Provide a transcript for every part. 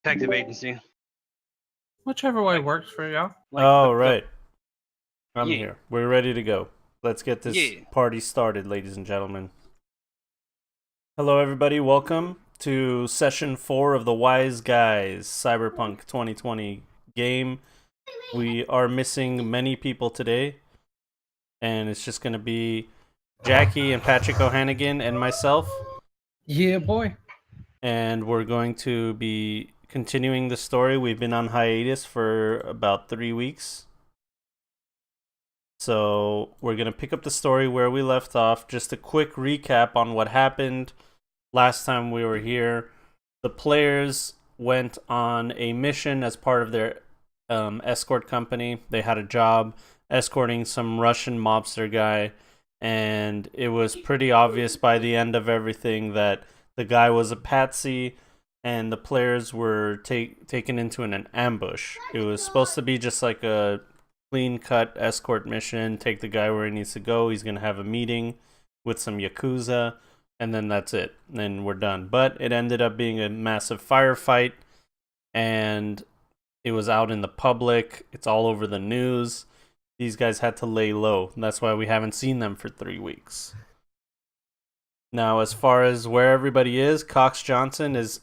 detective agency. Whichever way works for y'all. Right. I'm Yeah. here. We're ready to go. Let's get this Yeah. party started, ladies and gentlemen. Hello, everybody. Welcome to Session 4 of the Wise Guys Cyberpunk 2020 game. We are missing many people today, and it's just going to be Jackie and Patrick O'Hannigan and myself. Yeah, boy. And we're going to be continuing the story. We've been on hiatus for about 3 weeks. So we're going to pick up the story where we left off. Just a quick recap on what happened last time we were here. The players went on a mission as part of their escort company. They had a job escorting some Russian mobster guy, and it was pretty obvious by the end of everything that the guy was a patsy, and the players were taken into an ambush. It was supposed to be just like a clean-cut escort mission, take the guy where he needs to go. He's going to have a meeting with some Yakuza, and then that's it. Then we're done. But it ended up being a massive firefight, and it was out in the public. It's all over the news. These guys had to lay low. That's why we haven't seen them for 3 weeks. Now, as far as where everybody is, Cox Johnson is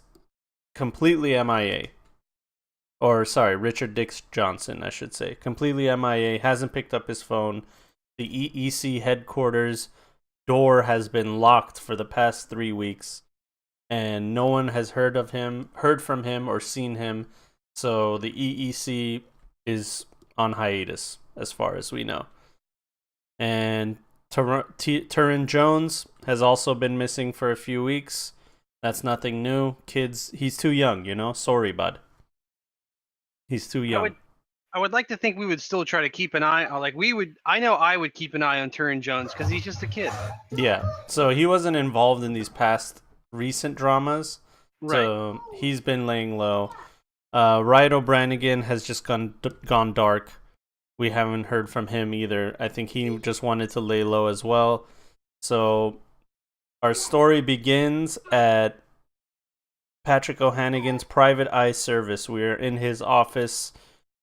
completely MIA. Or, sorry, Richard Dix Johnson, I should say. Completely MIA, hasn't picked up his phone. The EEC headquarters door has been locked for the past 3 weeks. And no one has heard from him, or seen him. So the EEC is on hiatus, as far as we know. And Turin Jones has also been missing for a few weeks. That's nothing new. Kids, he's too young, you know? Sorry, bud. He's too young. I would like to think we would still try to keep an eye on, I would keep an eye on Turin Jones because he's just a kid. Yeah, so he wasn't involved in these past recent dramas. Right. So he's been laying low. Ryan O'Branigan has just gone dark. We haven't heard from him either. I think he just wanted to lay low as well. So our story begins at Patrick O'Hannigan's private eye service. We're in his office.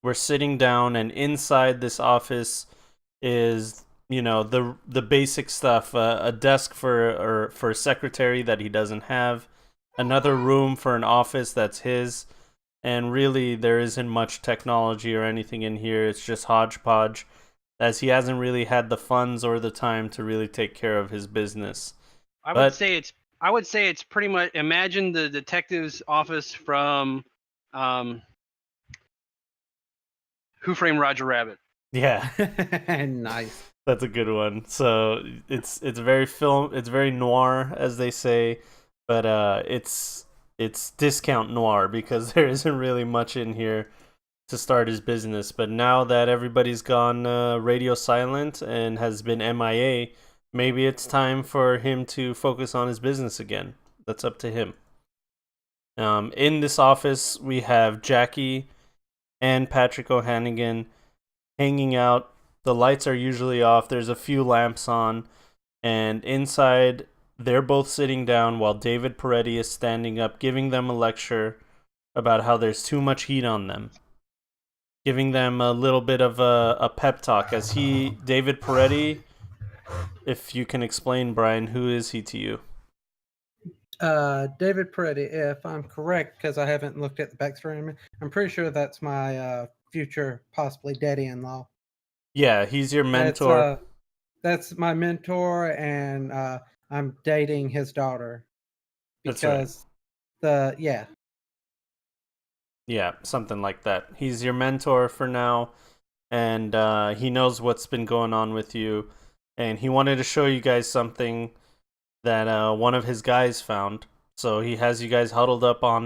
We're sitting down, and inside this office is, you know, the basic stuff. A desk for a secretary that he doesn't have. Another room for an office that's his. And really, there isn't much technology or anything in here. It's just hodgepodge, as he hasn't really had the funds or the time to really take care of his business. I would say it's pretty much, imagine the detective's office from Who Framed Roger Rabbit. Yeah. Nice. That's a good one. So it's very noir, as they say, but it's discount noir because there isn't really much in here to start his business. But now that everybody's gone radio silent and has been MIA, maybe it's time for him to focus on his business again. That's up to him. In this office, we have Jackie and Patrick O'Hannigan hanging out. The lights are usually off. There's a few lamps on. And inside, they're both sitting down while David Peretti is standing up, giving them a lecture about how there's too much heat on them. Giving them a little bit of a pep talk as David Peretti, if you can explain, Brian, who is he to you? David Peretti, if I'm correct, because I haven't looked at the backstory, I'm pretty sure that's my future, possibly daddy-in-law. Yeah, he's your mentor. That's my mentor, and I'm dating his daughter. Because That's right. Yeah, something like that. He's your mentor for now, and he knows what's been going on with you, and he wanted to show you guys something that one of his guys found. So he has you guys huddled up on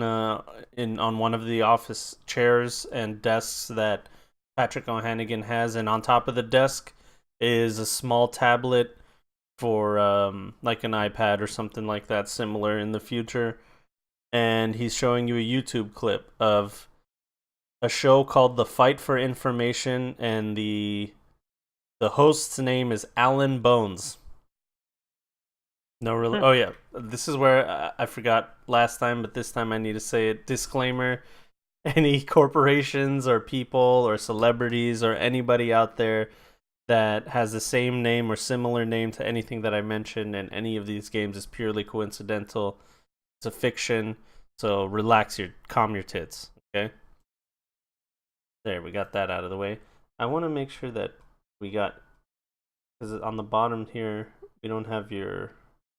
one of the office chairs and desks that Patrick O'Hannigan has, and on top of the desk is a small tablet for like an iPad or something like that, similar in the future. And he's showing you a YouTube clip of a show called The Fight for Information, and the host's name is Alan Bones. No, really. Oh yeah, this is where I forgot last time, but this time I need to say it. Disclaimer: any corporations or people or celebrities or anybody out there that has the same name or similar name to anything that I mentioned in any of these games is purely coincidental. It's a fiction, so calm your tits, okay? There, we got that out of the way. I want to make sure that we got, because on the bottom here, we don't have your,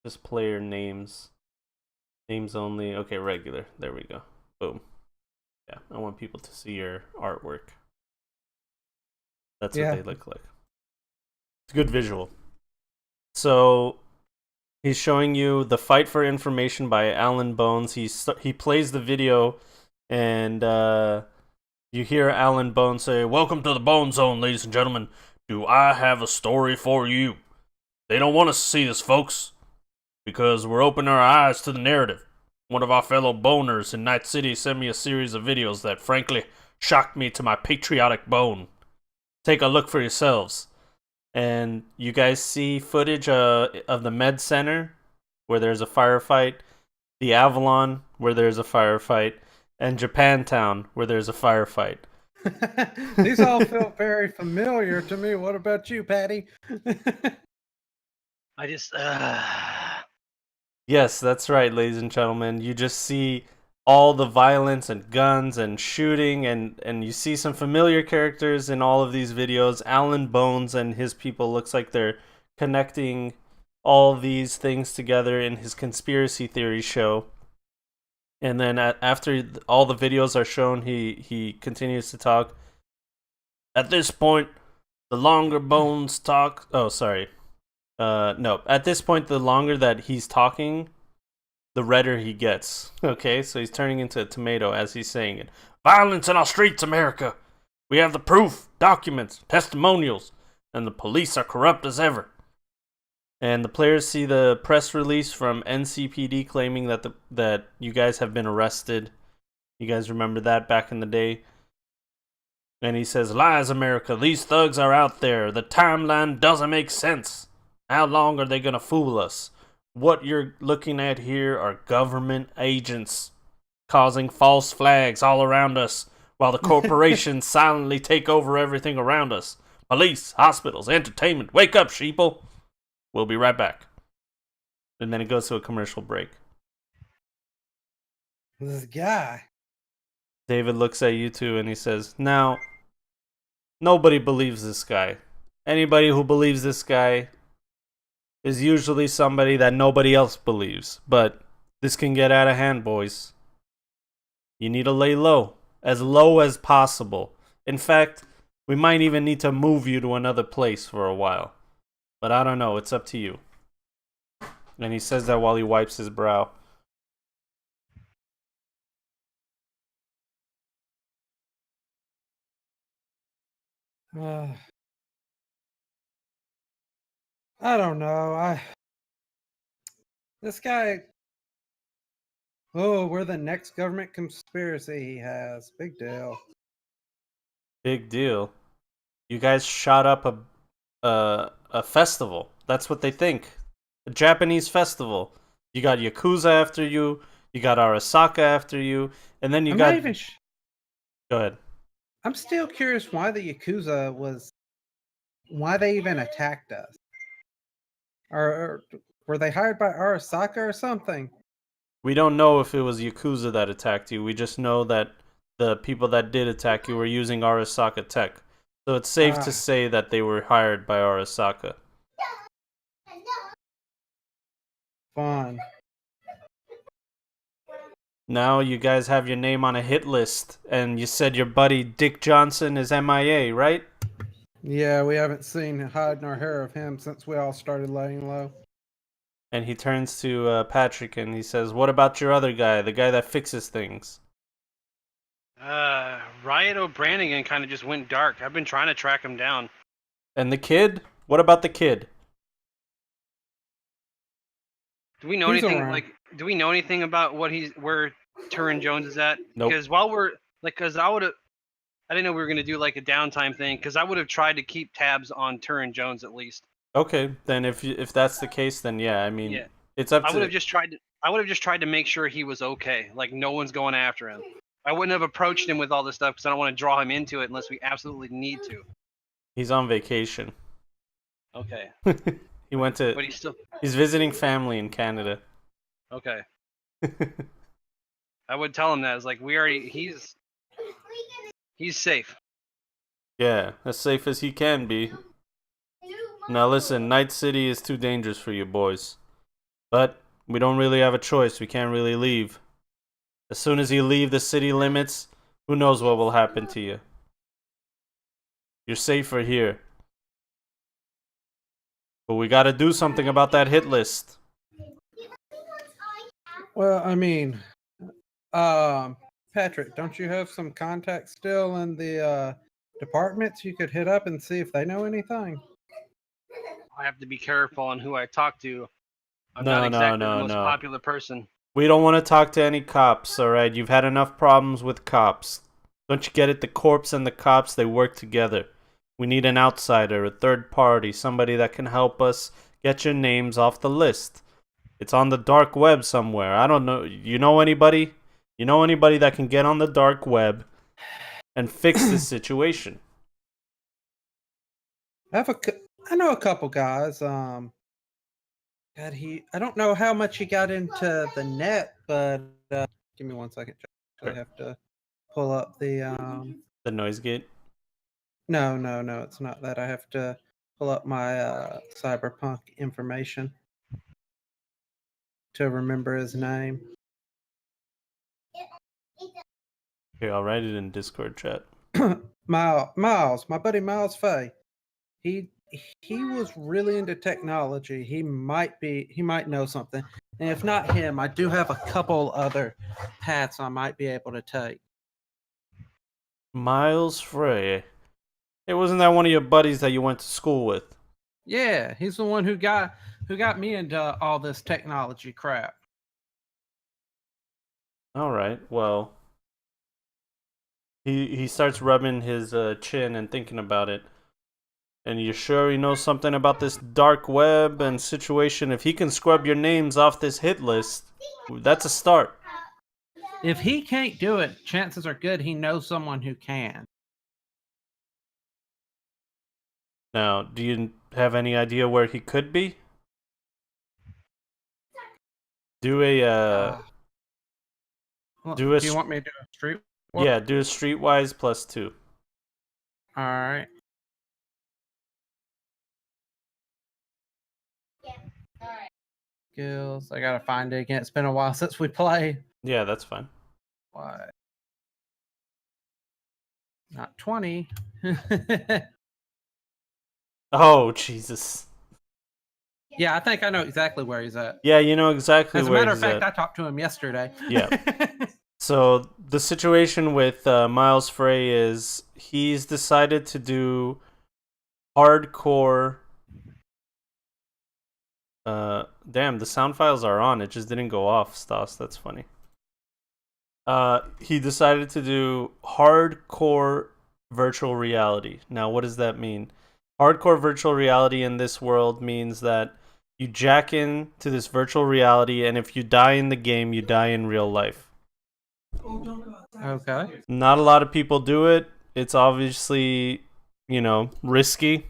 just player names. Names only, okay, regular, there we go. Boom. Yeah, I want people to see your artwork. That's what they look like. It's a good visual. So he's showing you The Fight for Information by Alan Bones. He plays the video, and you hear Alan Bones say, "Welcome to the Bone Zone, ladies and gentlemen. Do I have a story for you? They don't want us to see this, folks, because we're opening our eyes to the narrative. One of our fellow boners in Night City sent me a series of videos that frankly shocked me to my patriotic bone. Take a look for yourselves." And you guys see footage of the Med Center, where there's a firefight, the Avalon, where there's a firefight, and Japantown, where there's a firefight. These all feel very familiar to me. What about you, Patty? I just Yes, that's right, ladies and gentlemen. You just see all the violence and guns and shooting, and you see some familiar characters in all of these videos. Alan Bones and his people looks like they're connecting all these things together in his conspiracy theory show. And then after all the videos are shown, he continues to talk. At this point, the longer Bones talk... Oh, sorry. No. At this point, the longer that he's talking, the redder he gets. Okay, so he's turning into a tomato as he's saying it. Violence in our streets, America. We have the proof, documents, testimonials, and the police are corrupt as ever. And the players see the press release from NCPD claiming that you guys have been arrested. You guys remember that back in the day? And he says, "Lies, America. These thugs are out there. The timeline doesn't make sense. How long are they gonna fool us? What you're looking at here are government agents causing false flags all around us while the corporations silently take over everything around us. Police, hospitals, entertainment. Wake up, sheeple. We'll be right back." And then it goes to a commercial break. This guy. David looks at you two and he says, "Now, nobody believes this guy. Anybody who believes this guy is usually somebody that nobody else believes. But this can get out of hand, boys. You need to lay low as possible. In fact, we might even need to move you to another place for a while. But I don't know, it's up to you." And he says that while he wipes his brow. I don't know. This guy. Oh, we're the next government conspiracy he has. Big deal. Big deal. You guys shot up a festival. That's what they think. A Japanese festival. You got Yakuza after you. You got Arasaka after you. And then you I'm got... not even Go ahead. I'm still curious why the Yakuza why they even attacked us. Or were they hired by Arasaka or something? We don't know if it was Yakuza that attacked you. We just know that the people that did attack you were using Arasaka tech. So it's safe to say that they were hired by Arasaka. Fun. Now you guys have your name on a hit list, and you said your buddy Dick Johnson is MIA, right? Yeah, we haven't seen hide nor hair of him since we all started laying low. And he turns to Patrick and he says, "What about your other guy, the guy that fixes things?" Riot O'Branigan kind of just went dark. I've been trying to track him down. And the kid? What about the kid? Do we know He's anything? around. Like, do we know anything about where Turin Jones is at? Nope. Because I didn't know we were gonna do like a downtime thing. Because I would have tried to keep tabs on Turin Jones at least. Okay, then if that's the case, then yeah, I mean, Yeah. it's up to... I would have just tried to make sure he was okay. Like no one's going after him. I wouldn't have approached him with all this stuff because I don't want to draw him into it unless we absolutely need to. He's on vacation. Okay. He went to. But he's still He's visiting family in Canada. okay. I would tell him that. It's like he's safe. Yeah, as safe as he can be. Now listen, Night City is too dangerous for you boys. But we don't really have a choice. We can't really leave. As soon as you leave the city limits, who knows what will happen to you. You're safer here. But we gotta do something about that hit list. Well, I mean, Patrick, don't you have some contacts still in the departments you could hit up and see if they know anything? I have to be careful on who I talk to. I'm No, not no, exactly no, the most no. popular person. We don't want to talk to any cops, alright? You've had enough problems with cops. Don't you get it? The corpse and the cops, they work together. We need an outsider, a third party, somebody that can help us get your names off the list. It's on the dark web somewhere. I don't know. You know anybody? You know anybody that can get on the dark web and fix this situation? I know a couple guys. God, I don't know how much he got into the net, but give me 1 second. I Sure. have to pull up the The noise gate? No, it's not that. I have to pull up my Cyberpunk information to remember his name. Here, I'll write it in Discord chat. Miles, my buddy Miles Fay. He was really into technology. He might know something. And if not him, I do have a couple other paths I might be able to take. Miles Frey. Hey, wasn't that one of your buddies that you went to school with? Yeah, he's the one who got me into all this technology crap. Alright, well. He starts rubbing his chin and thinking about it. And you sure he knows something about this dark web and situation? If he can scrub your names off this hit list, that's a start. If he can't do it, chances are good he knows someone who can. Now, do you have any idea where he could be? Do a do you want me to do a street walk? Yeah, do a streetwise +2. All right. Skills. I gotta find it again. It's been a while since we played. Yeah, that's fine. Why? Not 20. Oh, Jesus. Yeah, I think I know exactly where he's at. Yeah, you know exactly As a where matter of he's fact, at. I talked to him yesterday. Yeah. So the situation with Miles Frey is he's decided to do hardcore. Damn, the sound files are on. It just didn't go off, Stas. That's funny. He decided to do hardcore virtual reality. Now, what does that mean? Hardcore virtual reality in this world means that you jack in to this virtual reality, and if you die in the game, you die in real life. Okay. Not a lot of people do it. It's obviously, risky.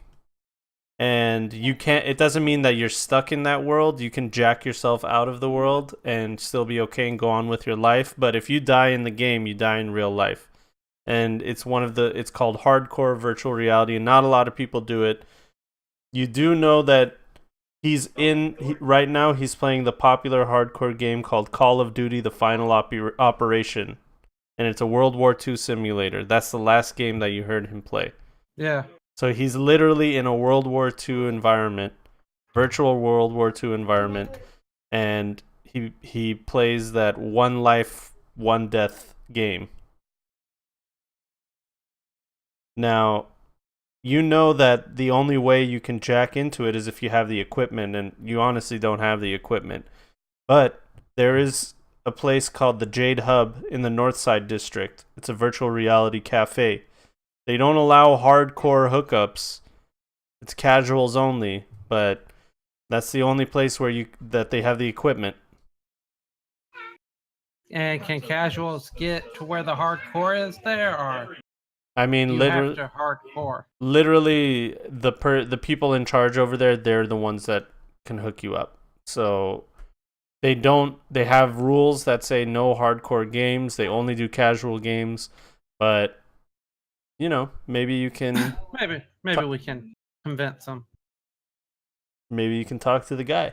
And it doesn't mean that you're stuck in that world. You can jack yourself out of the world and still be okay and go on with your life. But if you die in the game, you die in real life. And it's called hardcore virtual reality, and not a lot of people do it. You do know that right now he's playing the popular hardcore game called Call of Duty: The Final Operation. And it's a World War II simulator. That's the last game that you heard him play. Yeah. So he's literally in a World War II environment, virtual World War II environment, and he plays that one life, one death game. Now, you know that the only way you can jack into it is if you have the equipment, and you honestly don't have the equipment. But there is a place called the Jade Hub in the Northside District. It's a virtual reality cafe. They don't allow hardcore hookups. It's casuals only, but that's the only place that they have the equipment. And can casuals get to where the hardcore is there, or I do mean, you have to hardcore? literally, the people in charge over there, they're the ones that can hook you up. So they have rules that say no hardcore games. They only do casual games, but you know, maybe you can Maybe we can convince them. maybe you can talk to the guy.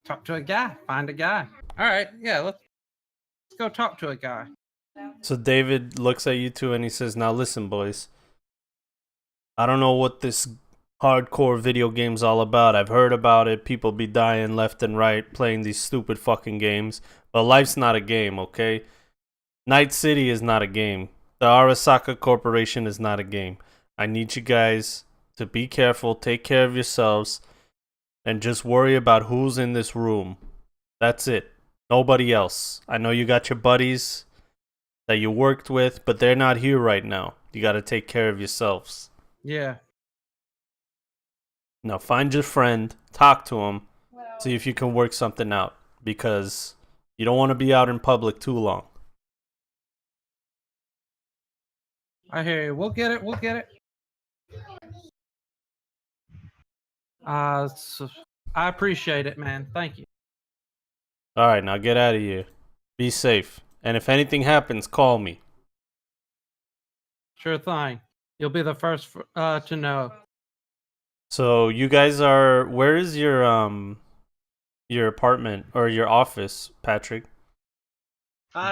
Talk to a guy. Find a guy. All right. Yeah. Let's go talk to a guy. So David looks at you two and he says, "Now listen, boys. I don't know what this hardcore video game's all about. I've heard about it. People be dying left and right playing these stupid fucking games. But life's not a game, okay? Night City is not a game. The Arasaka Corporation is not a game. I need you guys to be careful, take care of yourselves, and just worry about who's in this room. That's it. Nobody else. I know you got your buddies that you worked with, but they're not here right now. You got to take care of yourselves. Yeah. Now find your friend, talk to him, see if you can work something out, because you don't want to be out in public too long." I hear you. We'll get it. We'll get it. So I appreciate it, man. Thank you. All right, now get out of here. Be safe. And if anything happens, call me. Sure thing. You'll be the first to know. So you guys are, where is your apartment or your office, Patrick?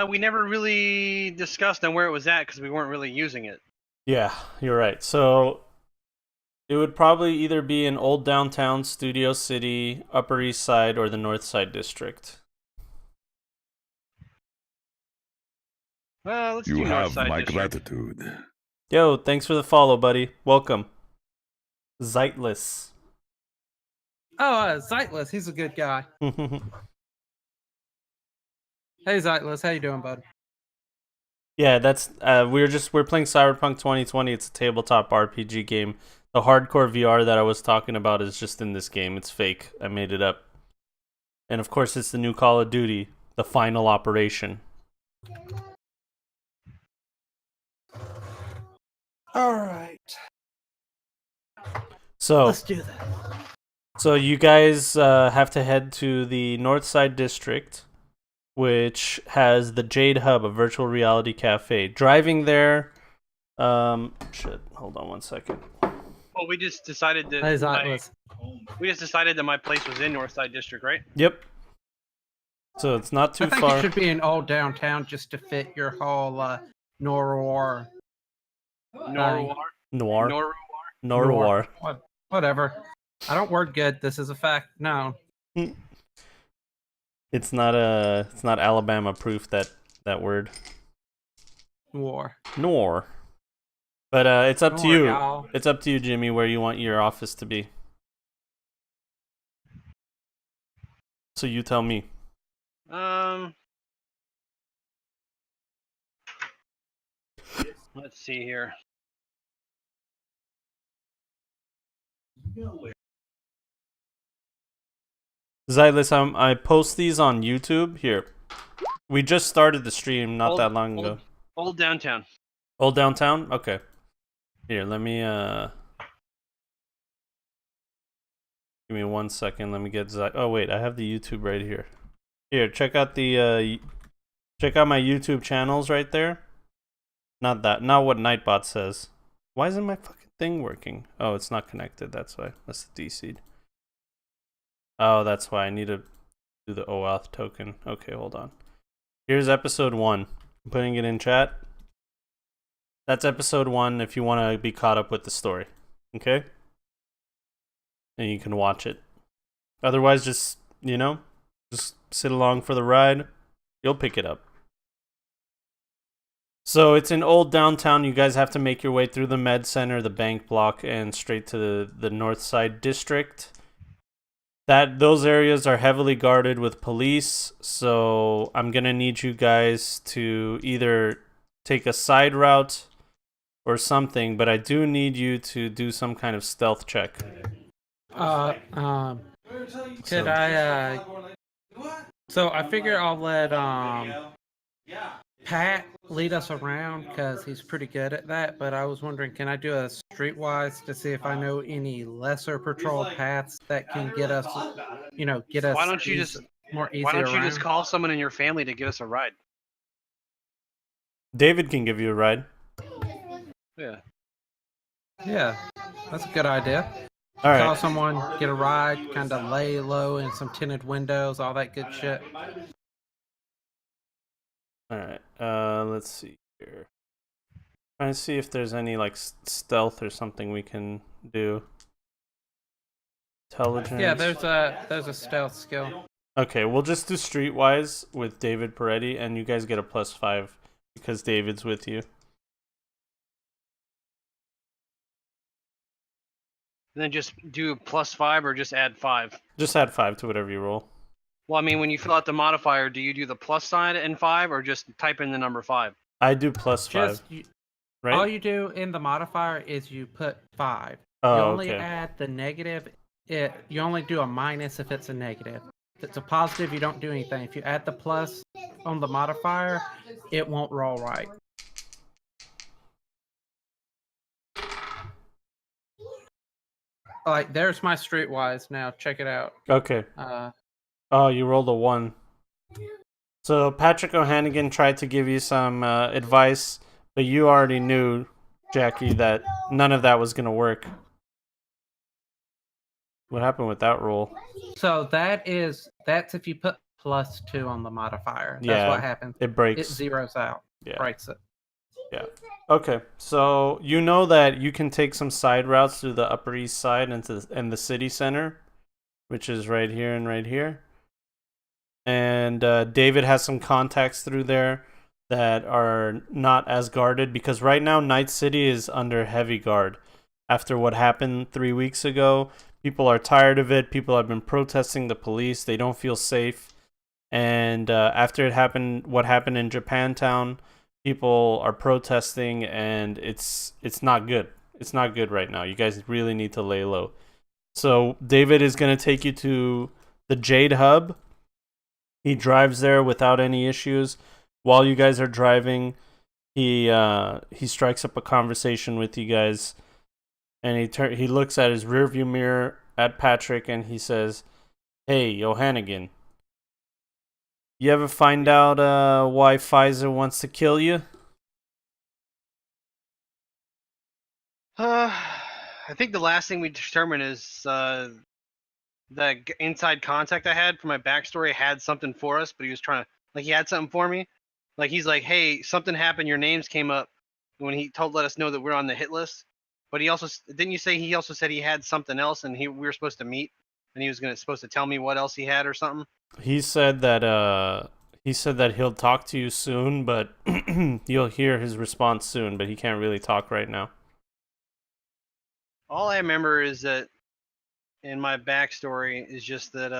We never really discussed on where it was at because we weren't really using it. Yeah, you're right. So it would probably either be in Old Downtown, Studio City, Upper East Side, or the North Side District. Well, let's You do have Northside my District. gratitude. Yo, thanks for the follow, buddy. Welcome. Zeitless. Oh, Zeitless. He's a good guy. Hey, Zeitless. How you doing, bud? Yeah, that's we're playing Cyberpunk 2020. It's a tabletop RPG game. The hardcore VR that I was talking about is just in this game. It's fake. I made it up. And of course, it's the new Call of Duty, the final operation. All right. So Let's do that. So you guys have to head to the Northside District, which has the Jade Hub, a virtual reality cafe. Driving there, shit. Hold on one second. Well, we just decided that Hey, Zeitless. my place was in Northside District, right? Yep. So it's not too I think far. it should be in old downtown just to fit your whole Norwar. Norwar. Norwar. Whatever. I don't word good. This is a fact. No. It's not Alabama proof that word. War. Nor. But it's up to Nor, you. y'all. It's up to you, Jimmy, where you want your office to be. So you tell me. Let's see here. Zeitless, I post these on YouTube. Here. We just started the stream not that long ago. Old Downtown. Old Downtown? Okay. Here, let me give me 1 second. Let me get oh wait, I have the YouTube right here. Here, check out the check out my YouTube channels right there. Not what Nightbot says. Why isn't my fucking thing working? Oh, it's not connected, that's why. That's the D-seed. Oh, that's why I need to do the OAuth token. Okay, hold on. Here's episode 1. I'm putting it in chat. That's episode 1 if you want to be caught up with the story. Okay? And you can watch it. Otherwise, just, just sit along for the ride. You'll pick it up. So it's in Old Downtown. You guys have to make your way through the Med Center, the bank block, and straight to the North Side District. Those areas are heavily guarded with police, so I'm gonna need you guys to either take a side route or something, but I do need you to do some kind of stealth check. Could I So I figure I'll let Pat lead us around because he's pretty good at that. But I was wondering, can I do a streetwise to see if I know any lesser patrolled paths that can get us, get us Why don't you just more easy Why don't you around? just call someone in your family to get us a ride? David can give you a ride. Yeah. Yeah, that's a good idea. All Call right. someone, get a ride, kind of lay low in some tinted windows, all that good shit. All right. Let's see here. Trying to see if there's any like stealth or something we can do. Intelligence. Yeah, there's a stealth skill. Okay, we'll just do streetwise with David Peretti, and you guys get a +5 because David's with you. And then just do +5 or just add 5. Just add 5 to whatever you roll. Well, I mean, when you fill out the modifier, do you do the plus sign and 5 or just type in the number 5? I do +5, right? All you do in the modifier is you put 5. Oh, you only okay. add the negative. You only do a minus if it's a negative. If it's a positive, you don't do anything. If you add the plus on the modifier, it won't roll right. Like, there's my streetwise now. Check it out. Okay. Oh, you rolled a 1. So Patrick O'Hannigan tried to give you some advice, but you already knew, Jackie, that none of that was going to work. What happened with that roll? So that's if you put +2 on the modifier. That's what happens. It breaks. It zeroes out. Yeah. Breaks it. Yeah. Okay. So you know that you can take some side routes through the Upper East Side and the city center, which is right here and right here. And David has some contacts through there that are not as guarded because right now Night City is under heavy guard. After what happened 3 weeks ago, people are tired of it. People have been protesting the police. They don't feel safe. And after it happened, what happened in Japantown, people are protesting, and it's not good. It's not good right now. You guys really need to lay low. So David is going to take you to the Jade Hub. He drives there without any issues. While you guys are driving, he strikes up a conversation with you guys, and he looks at his rearview mirror at Patrick, and he says, "Hey, O'Hannigan, you ever find out why Pfizer wants to kill you?" I think the last thing we determined is the inside contact I had for my backstory had something for us, but he was trying to, like, he had something for me. Like, he's like, hey, something happened, your names came up when he let us know that we're on the hit list. But he also, didn't you say he also said he had something else and we were supposed to meet and he was supposed to tell me what else he had or something? He said that he'll talk to you soon, but you'll hear his response soon, but he can't really talk right now. All I remember is that in my backstory is just that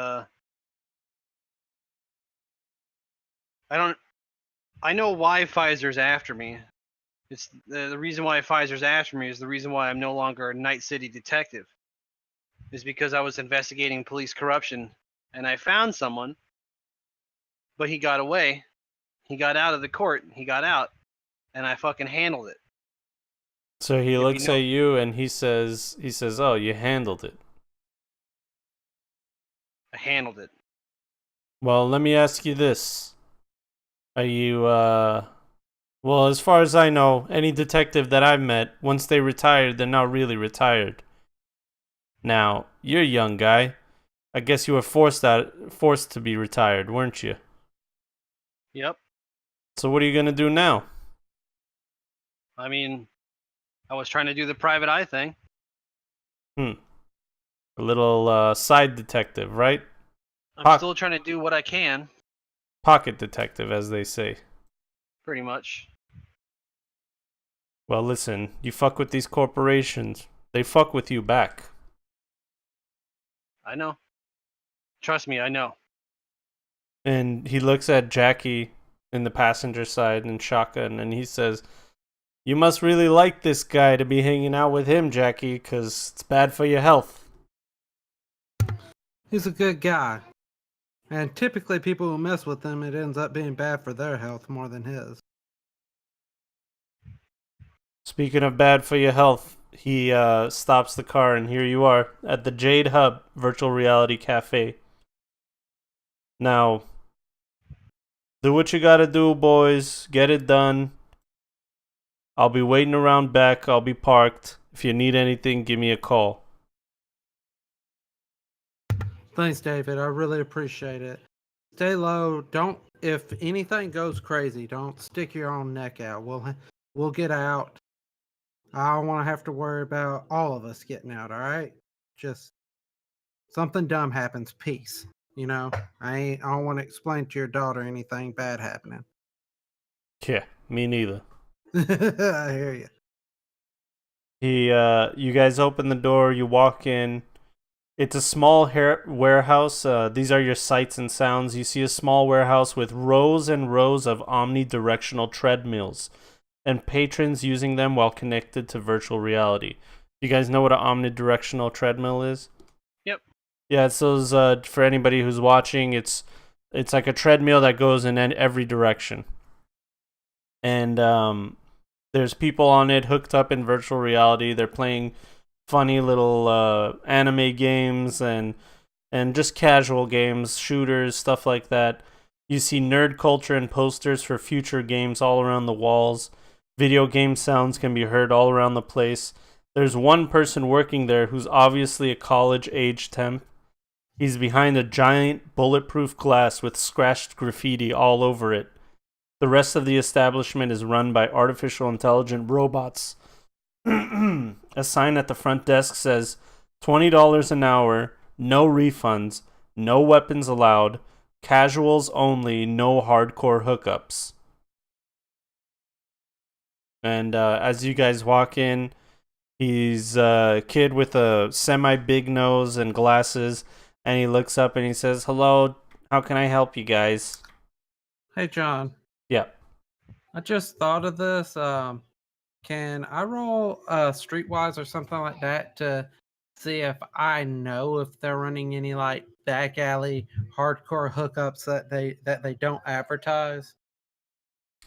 I know why Pfizer's after me. It's the reason why Pfizer's after me is the reason why I'm no longer a Night City detective. Is because I was investigating police corruption and I found someone, but he got away. He got out of the court. He got out, and I fucking handled it. So he looks at you and he says, "Oh, you handled it." I handled it. Well, let me ask you this. Are you, well, as far as I know, any detective that I've met, once they retired, they're not really retired. Now, you're a young guy. I guess you were forced to be retired, weren't you? Yep. So what are you going to do now? I mean, I was trying to do the private eye thing. A little side detective, right? I'm still trying to do what I can. Pocket detective, as they say. Pretty much. Well, listen, you fuck with these corporations, they fuck with you back. I know. Trust me, I know. And he looks at Jackie in the passenger side and shotgun, and he says, "You must really like this guy to be hanging out with him, Jackie, because it's bad for your health." He's a good guy. And typically, people who mess with them, it ends up being bad for their health more than his. Speaking of bad for your health, he stops the car, and here you are at the Jade Hub Virtual Reality Cafe. Now, do what you gotta do, boys. Get it done. I'll be waiting around back. I'll be parked. If you need anything, give me a call. Thanks, David. I really appreciate it. Stay low. Don't. If anything goes crazy, don't stick your own neck out. We'll get out. I don't want to have to worry about all of us getting out. All right. Just something dumb happens. Peace. I don't want to explain to your daughter anything bad happening. Yeah, me neither. I hear you. You guys open the door. You walk in. It's a small warehouse. These are your sights and sounds. You see a small warehouse with rows and rows of omnidirectional treadmills and patrons using them while connected to virtual reality. You guys know what an omnidirectional treadmill is? Yep. Yeah, it's those, for anybody who's watching, it's like a treadmill that goes in every direction. And there's people on it hooked up in virtual reality. They're playing funny little anime games and just casual games, shooters, stuff like that. You see nerd culture and posters for future games all around the walls. Video game sounds can be heard all around the place. There's one person working there who's obviously a college-age temp. He's behind a giant bulletproof glass with scratched graffiti all over it. The rest of the establishment is run by artificial intelligent robots. A sign at the front desk says $20 an hour, no refunds, no weapons allowed, casuals only, no hardcore hookups. And as you guys walk in, he's a kid with a semi-big nose and glasses, and he looks up and he says, "Hello, how can I help you guys?" Hey, John. Yeah. I just thought of this. Can I roll Streetwise or something like that to see if I know if they're running any like back alley hardcore hookups that they don't advertise?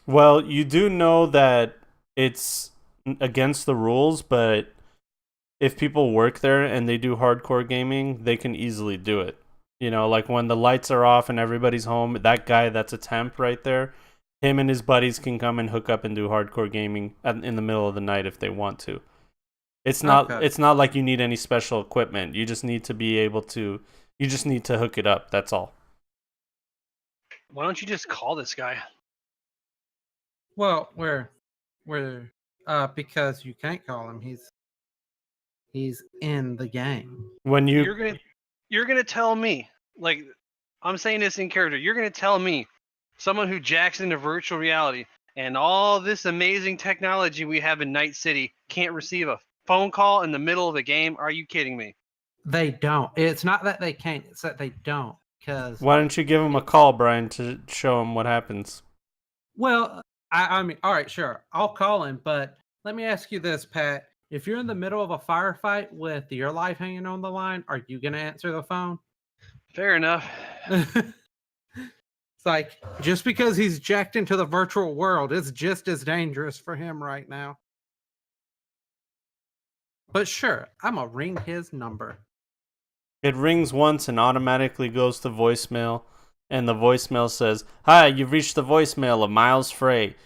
Well, you do know that it's against the rules, but if people work there and they do hardcore gaming, they can easily do it. Like when the lights are off and everybody's home, that guy that's a temp right there, him and his buddies can come and hook up and do hardcore gaming in the middle of the night if they want to. It's not Okay. it's not like you need any special equipment. You just need to hook it up. That's all. Why don't you just call this guy? Well, we're because you can't call him. He's in the game. When you You're gonna tell me, like, I'm saying this in character. You're gonna tell me, someone who jacks into virtual reality and all this amazing technology we have in Night City can't receive a phone call in the middle of the game? Are you kidding me? They don't. It's not that they can't. It's that they don't. Because Why don't you give him a call, Brian, to show him what happens? well, I mean, all right, sure, I'll call him. But let me ask you this, Pat. If you're in the middle of a firefight with your life hanging on the line, are you gonna answer the phone? Fair enough. It's like just because he's jacked into the virtual world, it's just as dangerous for him right now. But sure, I'm gonna ring his number. It rings once and automatically goes to voicemail, and the voicemail says, "Hi, you've reached the voicemail of Miles Frey.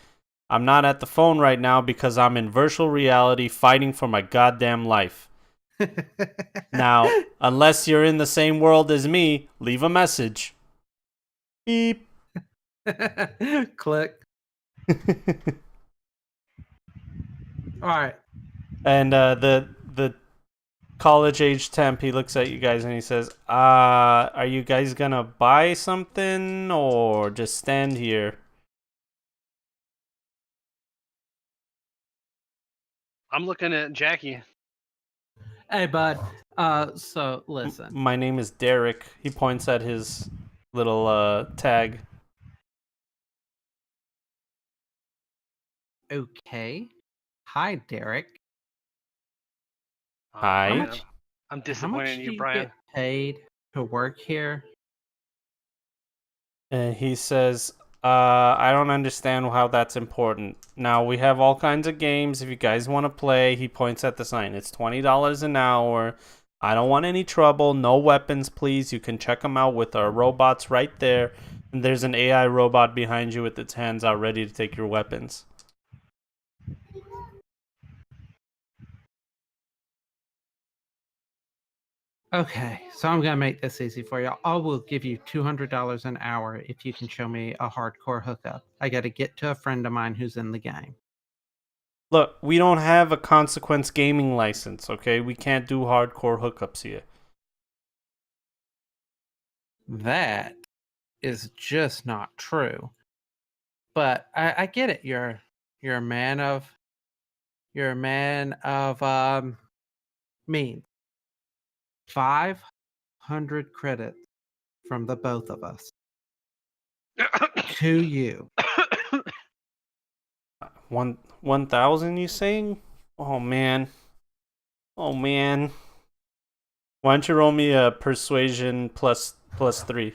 I'm not at the phone right now because I'm in virtual reality fighting for my goddamn life. Now, unless you're in the same world as me, leave a message." Beep. Click. All right. And the college age temp, he looks at you guys and he says, are you guys gonna buy something or just stand here?" I'm looking at Jackie. Hey, bud. So listen. My name is Derek. He points at his little tag. Okay. Hi, Derek. Hi. I'm How much disappointed in do you, you Brian. get paid to work here? And he says, I don't understand how that's important. Now, we have all kinds of games. If you guys want to play, he points at the sign. It's $20 an hour. I don't want any trouble. No weapons, please. You can check them out with our robots right there. And there's an AI robot behind you with its hands out ready to take your weapons. Okay, so I'm gonna make this easy for you. I will give you $200 an hour if you can show me a hardcore hookup. I got to get to a friend of mine who's in the game. Look, we don't have a Consequence gaming license, okay? We can't do hardcore hookups here. That is just not true. But I get it. You're a man of means. 500 credits from the both of us to you. 1,000, you saying? Oh man. Why don't you roll me a persuasion plus 3?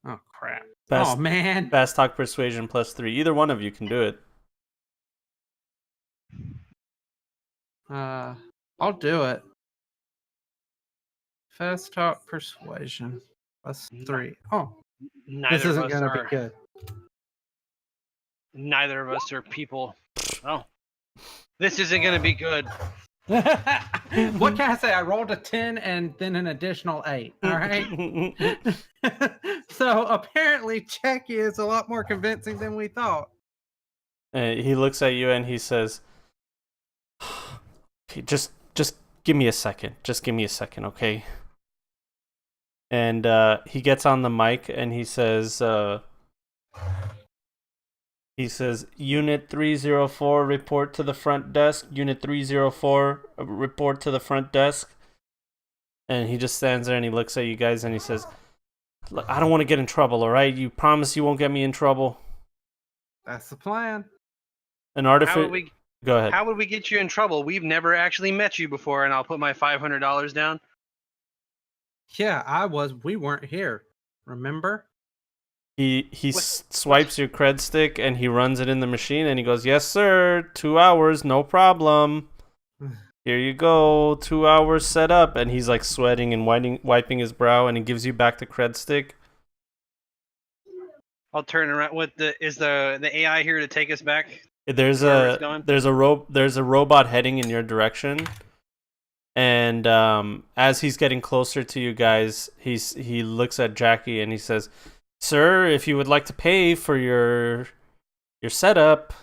Oh crap. Fast, oh man. Fast talk persuasion plus 3. Either one of you can do it. I'll do it. Fast talk persuasion plus 3. Oh, this isn't going to be good. Neither of us are people. Oh, this isn't going to be good. What can I say? I rolled a 10 and then an additional 8. All right. So apparently, Jackie is a lot more convincing than we thought. He looks at you and he says, "Okay, just give me a second. Just give me a second, okay?" And he gets on the mic and he says, Unit 304, report to the front desk. Unit 304, report to the front desk. And he just stands there and he looks at you guys and he says, "Look, I don't want to get in trouble, all right? You promise you won't get me in trouble?" That's the plan. An artificer. Go ahead. How would we get you in trouble? We've never actually met you before, and I'll put my $500 down. Yeah, we weren't here. Remember? He swipes your cred stick and he runs it in the machine and he goes, "Yes, sir. 2 hours, no problem. Here you go. 2 hours set up." And he's like sweating and wiping his brow, and he gives you back the cred stick. I'll turn around. Is the AI here to take us back? There's a robot heading in your direction. And as he's getting closer to you guys, he looks at Jackie and he says, "Sir, if you would like to pay for your setup."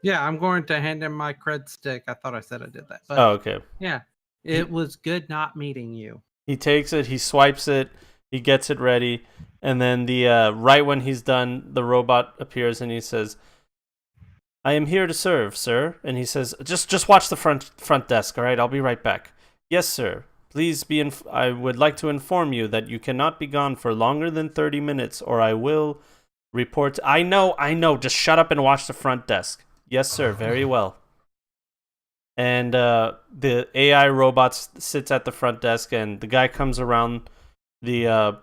Yeah, I'm going to hand him my cred stick. I thought I said I did that. But oh, okay. Yeah, it was good not meeting you. He takes it, he swipes it, he gets it ready, and then right when he's done, the robot appears and he says, "I am here to serve, sir." And he says, "Just watch the front desk, all right? I'll be right back." "Yes, sir. Please I would like to inform you that you cannot be gone for longer than 30 minutes or I will report." I know. Just shut up and watch the front desk." "Yes, sir. Very well." And the AI robot sits at the front desk, and the guy comes around the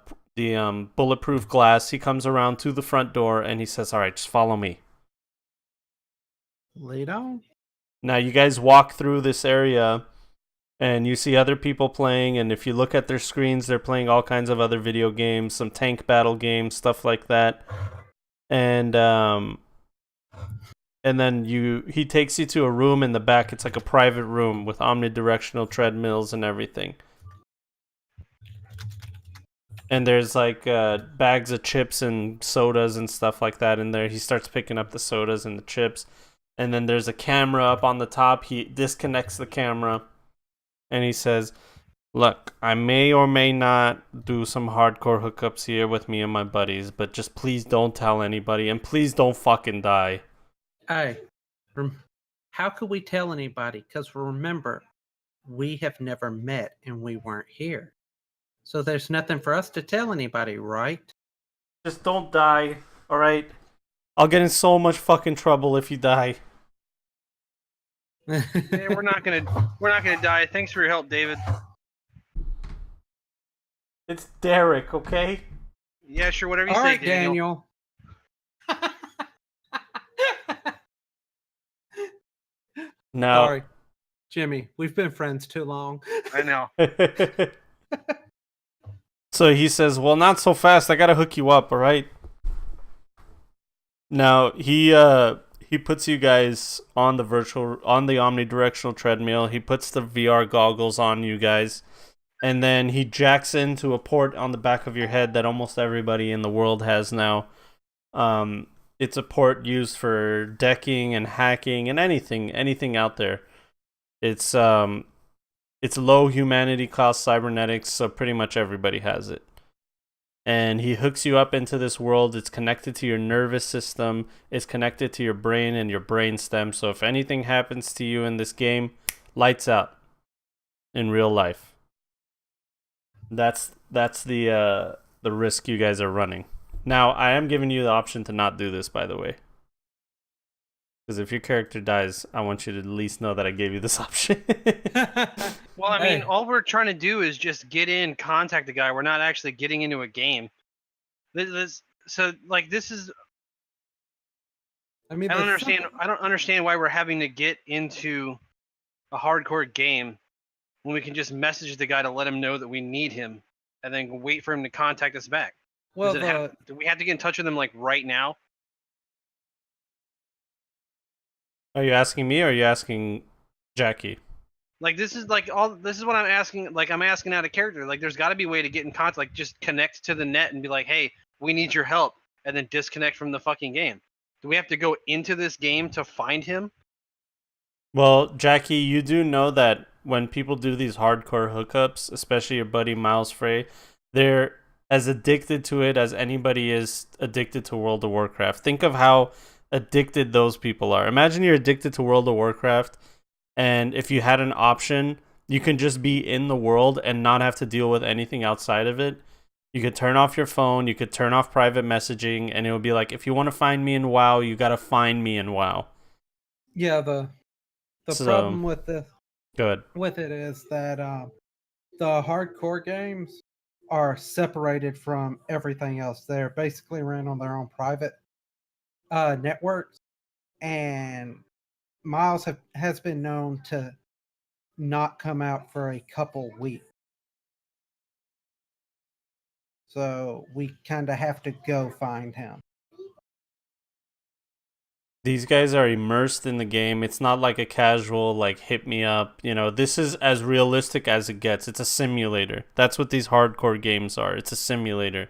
bulletproof glass. He comes around to the front door and he says, "All right, just follow me." Lead on. Now you guys walk through this area and you see other people playing, and if you look at their screens, they're playing all kinds of other video games, some tank battle games, stuff like that. And then he takes you to a room in the back. It's like a private room with omnidirectional treadmills and everything. And there's like bags of chips and sodas and stuff like that in there. He starts picking up the sodas and the chips. And then there's a camera up on the top. He disconnects the camera. And he says, "Look, I may or may not do some hardcore hookups here with me and my buddies, but just please don't tell anybody, and please don't fucking die." Hey, how could we tell anybody? Because remember, we have never met and we weren't here. So there's nothing for us to tell anybody, right? Just don't die, all right? I'll get in so much fucking trouble if you die. Hey, we're not gonna die. Thanks for your help, David. It's Derek, okay? Yeah, sure, whatever you All say, right, Daniel. Daniel. Now, Sorry, Jimmy. We've been friends too long. I know. so he says, "Well, not so fast. I gotta hook you up, all right?" Now he puts you guys on the omnidirectional treadmill. He puts the VR goggles on you guys, and then he jacks into a port on the back of your head that almost everybody in the world has now. It's a port used for decking and hacking and anything out there. It's low humanity cost cybernetics, so pretty much everybody has it. And he hooks you up into this world. It's connected to your nervous system. It's connected to your brain and your brain stem. So if anything happens to you in this game, lights out in real life. That's the risk you guys are running. Now, I am giving you the option to not do this, by the way. Because if your character dies, I want you to at least know that I gave you this option. Well, I mean, Hey. all we're trying to do is just get in, contact the guy. We're not actually getting into a game. So like this is I mean, I don't the understand. simple- I don't understand why we're having to get into a hardcore game when we can just message the guy to let him know that we need him, and then wait for him to contact us back. well, Do we have to get in touch with him like right now? Are you asking me or are you asking Jackie? Like this is like all this is what I'm asking. Like I'm asking out of character. Like there's got to be a way to get in contact. Like just connect to the net and be like, hey, we need your help, and then disconnect from the fucking game. Do we have to go into this game to find him? Well, Jackie, you do know that when people do these hardcore hookups, especially your buddy Miles Frey, they're as addicted to it as anybody is addicted to World of Warcraft. Think of how addicted those people are. Imagine you're addicted to World of Warcraft, and if you had an option, you can just be in the world and not have to deal with anything outside of it. You could turn off your phone, you could turn off private messaging, and it would be like, if you want to find me in WoW, you got to find me in WoW. yeah, the So, problem with this good. with it is that the hardcore games are separated from everything else. They're basically ran on their own private networks, and has been known to not come out for a couple weeks. So we kind of have to go find him. These guys are immersed in the game. It's not like a casual, like, hit me up. This is as realistic as it gets. It's a simulator. That's what these hardcore games are. It's a simulator.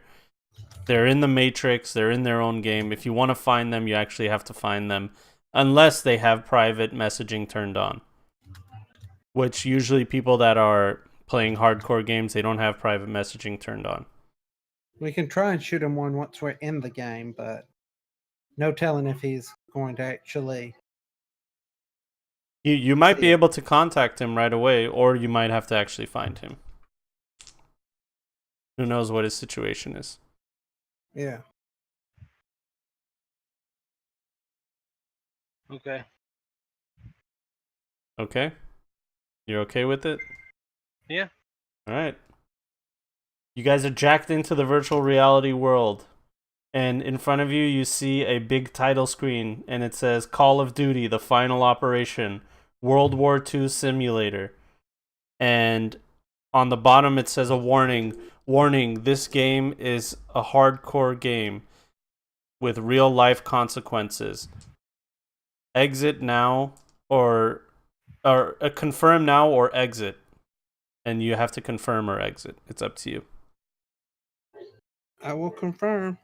They're in the Matrix. They're in their own game. If you want to find them, you actually have to find them. Unless they have private messaging turned on. Which usually people that are playing hardcore games, they don't have private messaging turned on. We can try and shoot him one once we're in the game, but no telling if he's going to actually. You might be Yeah. able to contact him right away, or you might have to actually find him. Who knows what his situation is. Yeah. Okay. Okay? You're okay with it? Yeah. Alright. You guys are jacked into the virtual reality world. And in front of you, you see a big title screen, and it says Call of Duty, the final operation, World War II simulator. And on the bottom, it says a warning. Warning, this game is a hardcore game with real life consequences. Exit now or confirm now or exit. And you have to confirm or exit. It's up to you. I will confirm.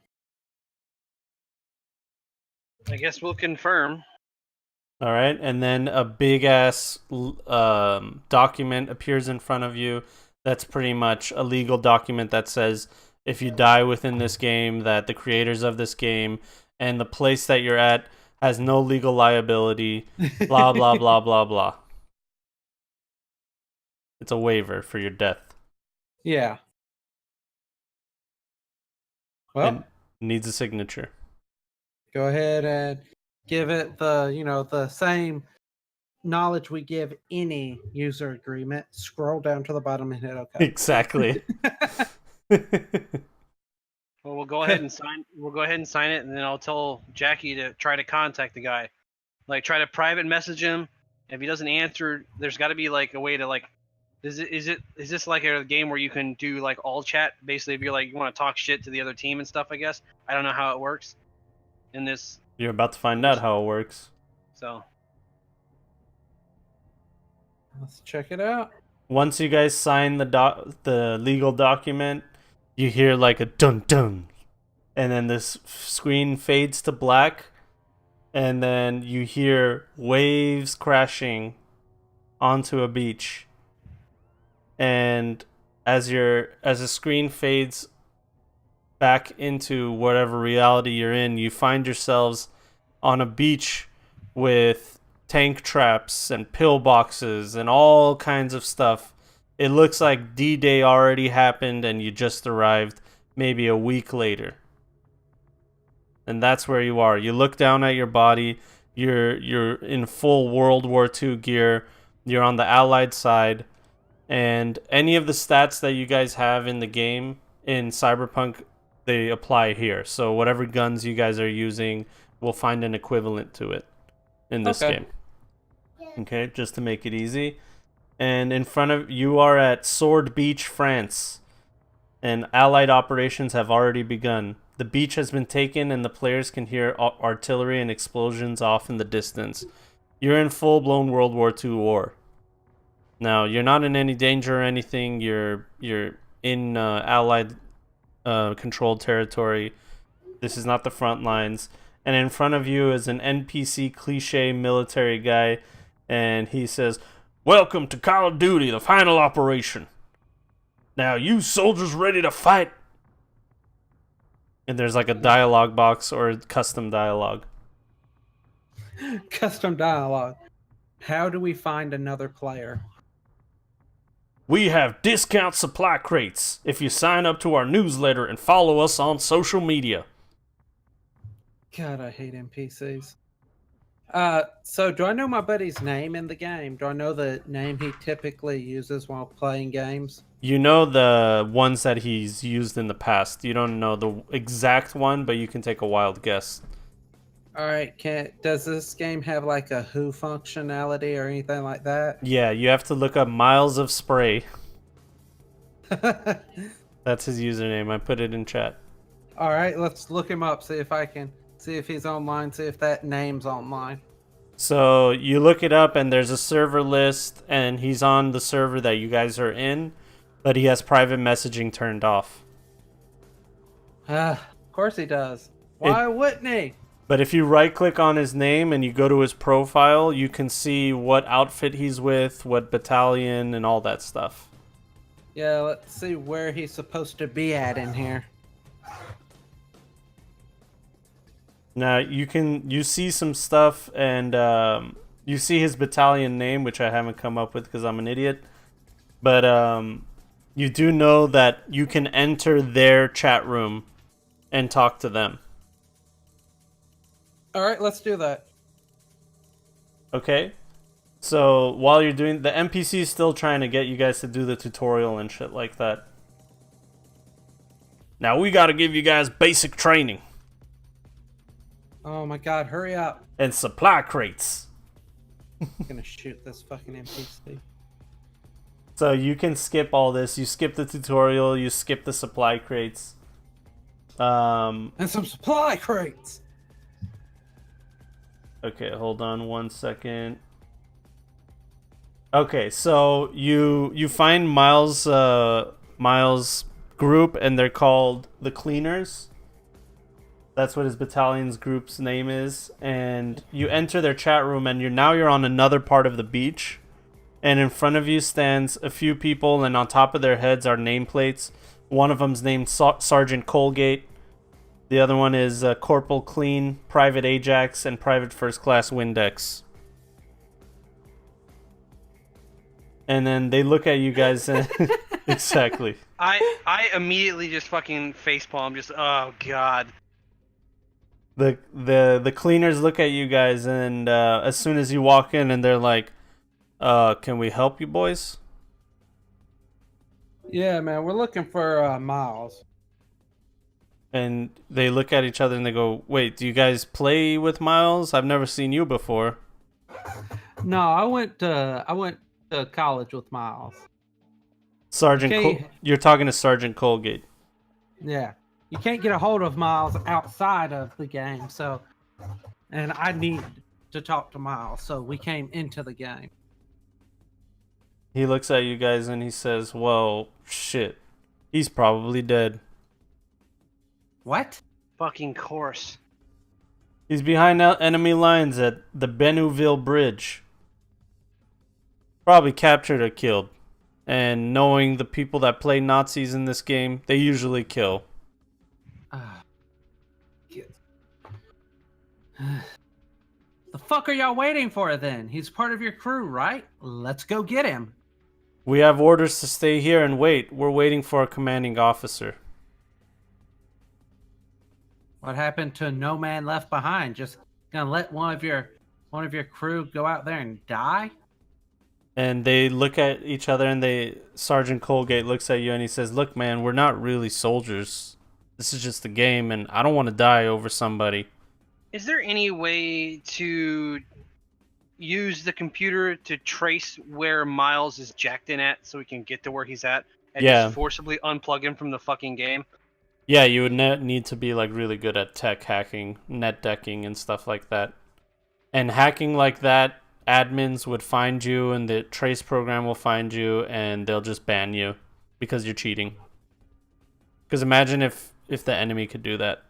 I guess we'll confirm. All right, and then a big ass document appears in front of you. That's pretty much a legal document that says if you die within this game, that the creators of this game and the place that you're at has no legal liability. Blah blah blah blah blah. It's a waiver for your death. Yeah. Well, And needs a signature. go ahead and give it the same knowledge we give any user agreement. Scroll down to the bottom and hit OK. Exactly. Well, we'll go ahead and sign. We'll go ahead and sign it, and then I'll tell Jackie to try to contact the guy. Like, try to private message him. If he doesn't answer, there's got to be like a way to like. Is this like a game where you can do like all chat? Basically, if you're like you want to talk shit to the other team and stuff, I guess. I don't know how it works in this. You're about to find out how it works. So Let's check it out. Once you guys sign the legal document, you hear like a dun dun, and then this screen fades to black, and then you hear waves crashing onto a beach. And as the screen fades back into whatever reality you're in, you find yourselves on a beach with tank traps and pillboxes and all kinds of stuff. It looks like D-Day already happened and you just arrived maybe a week later. And that's where you are. You look down at your body. You're in full World War II gear. You're on the Allied side. And any of the stats that you guys have in the game in Cyberpunk, they apply here. So whatever guns you guys are using, we'll find an equivalent to it in this game. Okay, just to make it easy. And in front of you are at Sword Beach, France. And Allied operations have already begun. The beach has been taken and the players can hear artillery and explosions off in the distance. You're in full-blown World War II war. Now, you're not in any danger or anything. You're in Allied controlled territory. This is not the front lines. And in front of you is an NPC cliche military guy, and he says, "Welcome to Call of Duty, the final operation. Now, you soldiers ready to fight?" And there's like a dialogue box or custom dialogue. Custom dialogue. How do we find another player? We have discount supply crates if you sign up to our newsletter and follow us on social media. God, I hate NPCs. So do I know my buddy's name in the game? Do I know the name he typically uses while playing games? You know the ones that he's used in the past. You don't know the exact one, but you can take a wild guess. All right, does this game have like a who functionality or anything like that? Yeah, you have to look up Miles of Spray. That's his username. I put it in chat. All right, let's look him up, see if he's online, see if that name's online. So you look it up and there's a server list and he's on the server that you guys are in, but he has private messaging turned off. Of course he does. Why wouldn't he? But if you right click on his name and you go to his profile, you can see what outfit he's with, what battalion, and all that stuff. Yeah, let's see where he's supposed to be at in here. Now you see some stuff and you see his battalion name, which I haven't come up with because I'm an idiot. But you do know that you can enter their chat room and talk to them. All right, let's do that. Okay. So while you're doing, the NPC is still trying to get you guys to do the tutorial and shit like that. Now we got to give you guys basic training. Oh my god, hurry up. And supply crates. I'm gonna shoot this fucking NPC. So you can skip all this. You skip the tutorial. You skip the supply crates. And some supply crates. Okay, hold on 1 second. Okay, so you find Miles' group, and they're called the Cleaners. That's what his battalion's group's name is. And you enter their chat room, and you're on another part of the beach. And in front of you stands a few people, and on top of their heads are nameplates. One of them's named Sergeant Colgate. The other one is Corporal Clean, Private Ajax, and Private First Class Windex. And then they look at you guys and exactly. I immediately just fucking facepalm. Just oh god. The cleaners look at you guys, and as soon as you walk in, and they're like, "Can we help you, boys?" Yeah, man, we're looking for Miles. And they look at each other and they go, "Wait, do you guys play with Miles? I've never seen you before." No, I went to college with Miles. Sergeant you're talking to Sergeant Colgate. Yeah. You can't get a hold of Miles outside of the game, so and I need to talk to Miles, so we came into the game. He looks at you guys and he says, "Well, shit. He's probably dead. What? Fucking course. He's behind enemy lines at the Benouville Bridge. Probably captured or killed. And knowing the people that play Nazis in this game, they usually kill." The fuck are y'all waiting for then? He's part of your crew, right? Let's go get him. We have orders to stay here and wait. We're waiting for a commanding officer. What happened to No Man Left Behind? Just gonna let one of your crew go out there and die? And they look at each other and Sergeant Colgate looks at you and he says, "Look, man, we're not really soldiers. This is just a game and I don't want to die over somebody." Is there any way to use the computer to trace where Miles is jacked in at so we can get to where he's at and just forcibly unplug him from the fucking game? Yeah, you would need to be like really good at tech hacking, net decking and stuff like that. And hacking like that, admins would find you and the trace program will find you and they'll just ban you because you're cheating. Because imagine if the enemy could do that.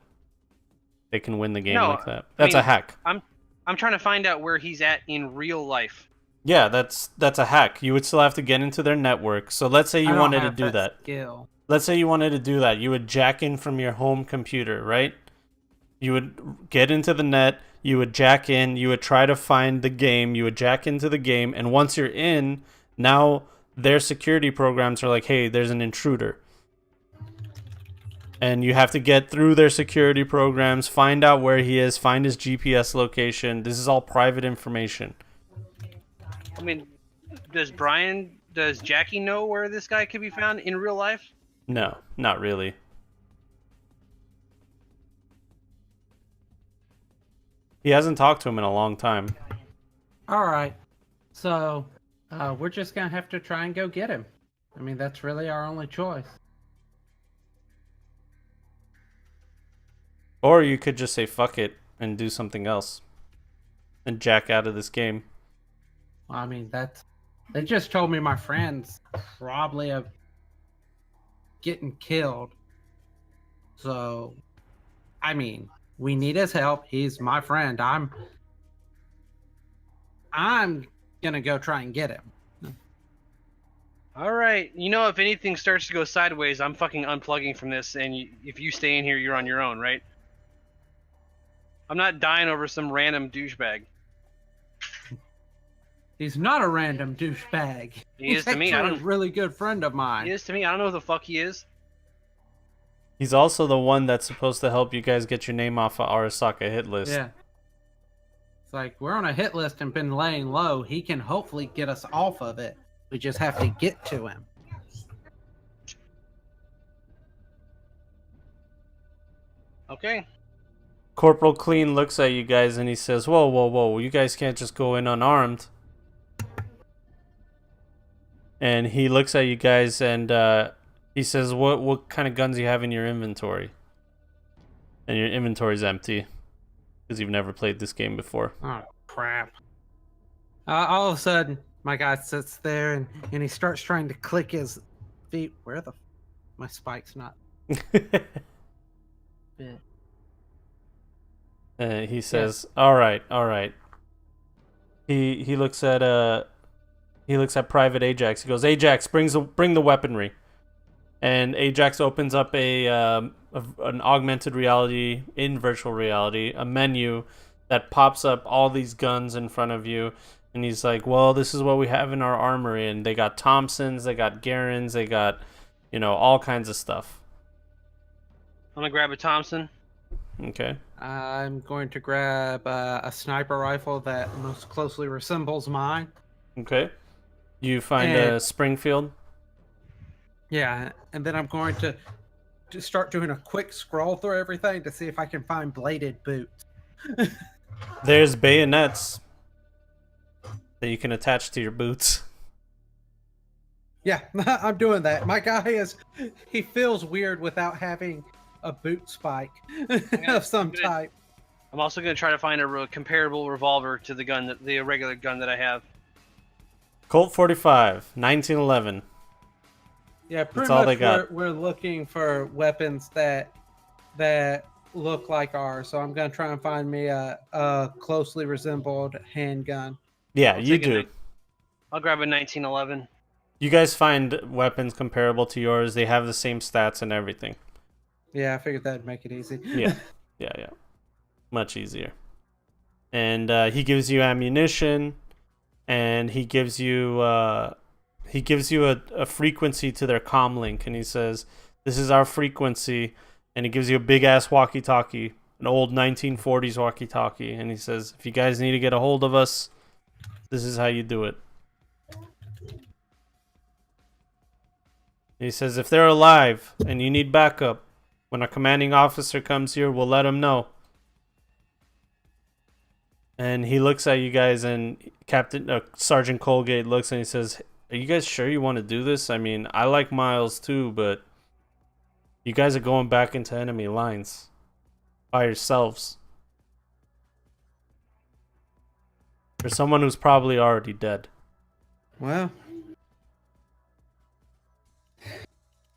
They can win the game like that. That's a hack. I'm trying to find out where he's at in real life. Yeah, that's a hack. You would still have to get into their network. So let's say you wanted to do that. Skill. Let's say you wanted to do that. You would jack in from your home computer, right? You would get into the net, you would jack in, you would try to find the game, you would jack into the game, and once you're in, now their security programs are like, "Hey, there's an intruder." And you have to get through their security programs, find out where he is, find his GPS location. This is all private information. I mean, does Jackie know where this guy could be found in real life? No, not really. He hasn't talked to him in a long time. All right. So, we're just going to have to try and go get him. I mean, that's really our only choice. Or you could just say fuck it and do something else. And jack out of this game. Well, I mean, they just told me my friend's probably getting killed. So, I mean, we need his help. He's my friend. I'm gonna go try and get him. All right. You know, if anything starts to go sideways, I'm fucking unplugging from this, and if you stay in here, you're on your own, right? I'm not dying over some random douchebag. He's not a random douchebag. He is to me. He's a really good friend of mine. He is to me. I don't know who the fuck he is. He's also the one that's supposed to help you guys get your name off of Arasaka hit list. Yeah. It's like, we're on a hit list and been laying low. He can hopefully get us off of it. We just have to get to him. Okay. Corporal Clean looks at you guys and he says, "Whoa, whoa, whoa, you guys can't just go in unarmed." And he looks at you guys and he says, what kind of guns do you have in your inventory? And your inventory's empty. Because you've never played this game before. Oh, crap. All of a sudden, my guy sits there and he starts trying to click his feet. My spike's not. He says, "All right." He looks at Private Ajax. He goes, "Ajax, bring the weaponry." And Ajax opens up an augmented reality in virtual reality, a menu that pops up all these guns in front of you. And he's like, "Well, this is what we have in our armory." And they got Thompsons, they got Garens, they got, all kinds of stuff. I'm gonna grab a Thompson. Okay. I'm going to grab a sniper rifle that most closely resembles mine. Okay. You find a Springfield? Yeah, and then I'm going to just start doing a quick scroll through everything to see if I can find bladed boots. There's bayonets that you can attach to your boots. Yeah, I'm doing that. My guy he feels weird without having a boot spike of some type. I'm also going to try to find a comparable revolver to the regular gun that I have. Colt 45, 1911. Yeah, That's pretty all they much got. we're looking for weapons that look like ours. So I'm gonna try and find me a closely resembled handgun. Yeah, I'll you take do. I'll grab a 1911. You guys find weapons comparable to yours. They have the same stats and everything. Yeah, I figured that'd make it easy. Yeah. Much easier. And he gives you ammunition, and he gives you a frequency to their comm link, and he says, "This is our frequency," and he gives you a big ass walkie-talkie, an old 1940s walkie-talkie, and he says, "If you guys need to get a hold of us, this is how you do it." He says, "If they're alive and you need backup, when a commanding officer comes here, we'll let him know." And he looks at you guys, and Sergeant Colgate looks and he says, "Are you guys sure you want to do this? I mean, I like Miles too, but you guys are going back into enemy lines by yourselves. For someone who's probably already dead." Well,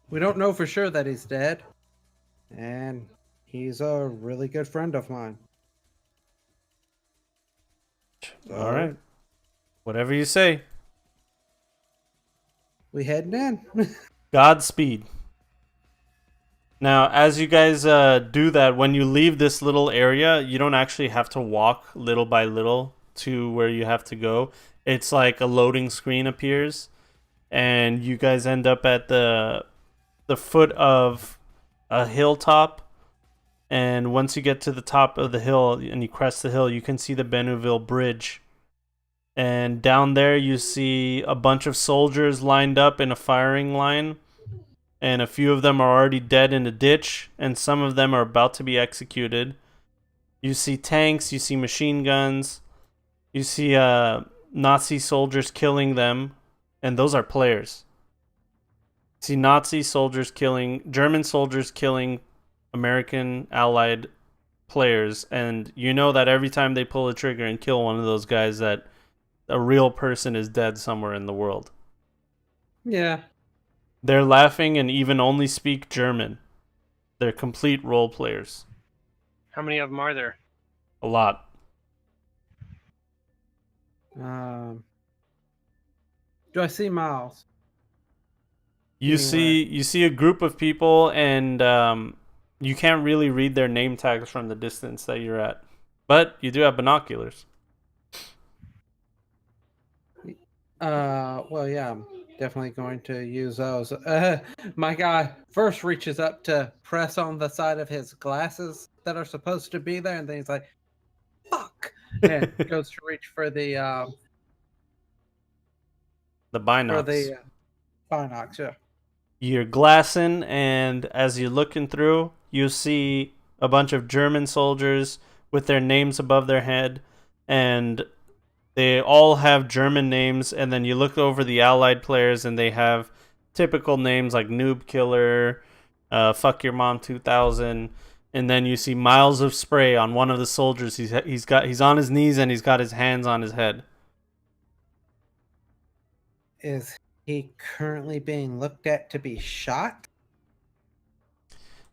we don't know for sure that he's dead, and he's a really good friend of mine. All right. Whatever you say. We heading in. Godspeed. Now, as you guys do that, when you leave this little area, you don't actually have to walk little by little to where you have to go. It's like a loading screen appears, and you guys end up at the foot of a hilltop. And once you get to the top of the hill and you crest the hill, you can see the Benouville Bridge. And down there you see a bunch of soldiers lined up in a firing line. And a few of them are already dead in a ditch, and some of them are about to be executed. You see tanks, you see machine guns, you see Nazi soldiers killing them, and those are players. You see Nazi soldiers killing, German soldiers killing American Allied players, and you know that every time they pull a trigger and kill one of those guys, that a real person is dead somewhere in the world. Yeah. They're laughing and even only speak German. They're complete role players. How many of them are there? A lot. Do I see Miles? You see a group of people, and you can't really read their name tags from the distance that you're at, but you do have binoculars. Well, yeah, I'm definitely going to use those. My guy first reaches up to press on the side of his glasses that are supposed to be there, and then he's like, "Fuck!" and goes to reach for the binocs. binocs. Yeah. You're glassing, and as you're looking through, you see a bunch of German soldiers with their names above their head, and they all have German names. And then you look over the Allied players, and they have typical names like Noob Killer, Fuck Your Mom 2000, and then you see miles of spray on one of the soldiers. He's on his knees, and he's got his hands on his head. Is he currently being looked at to be shot?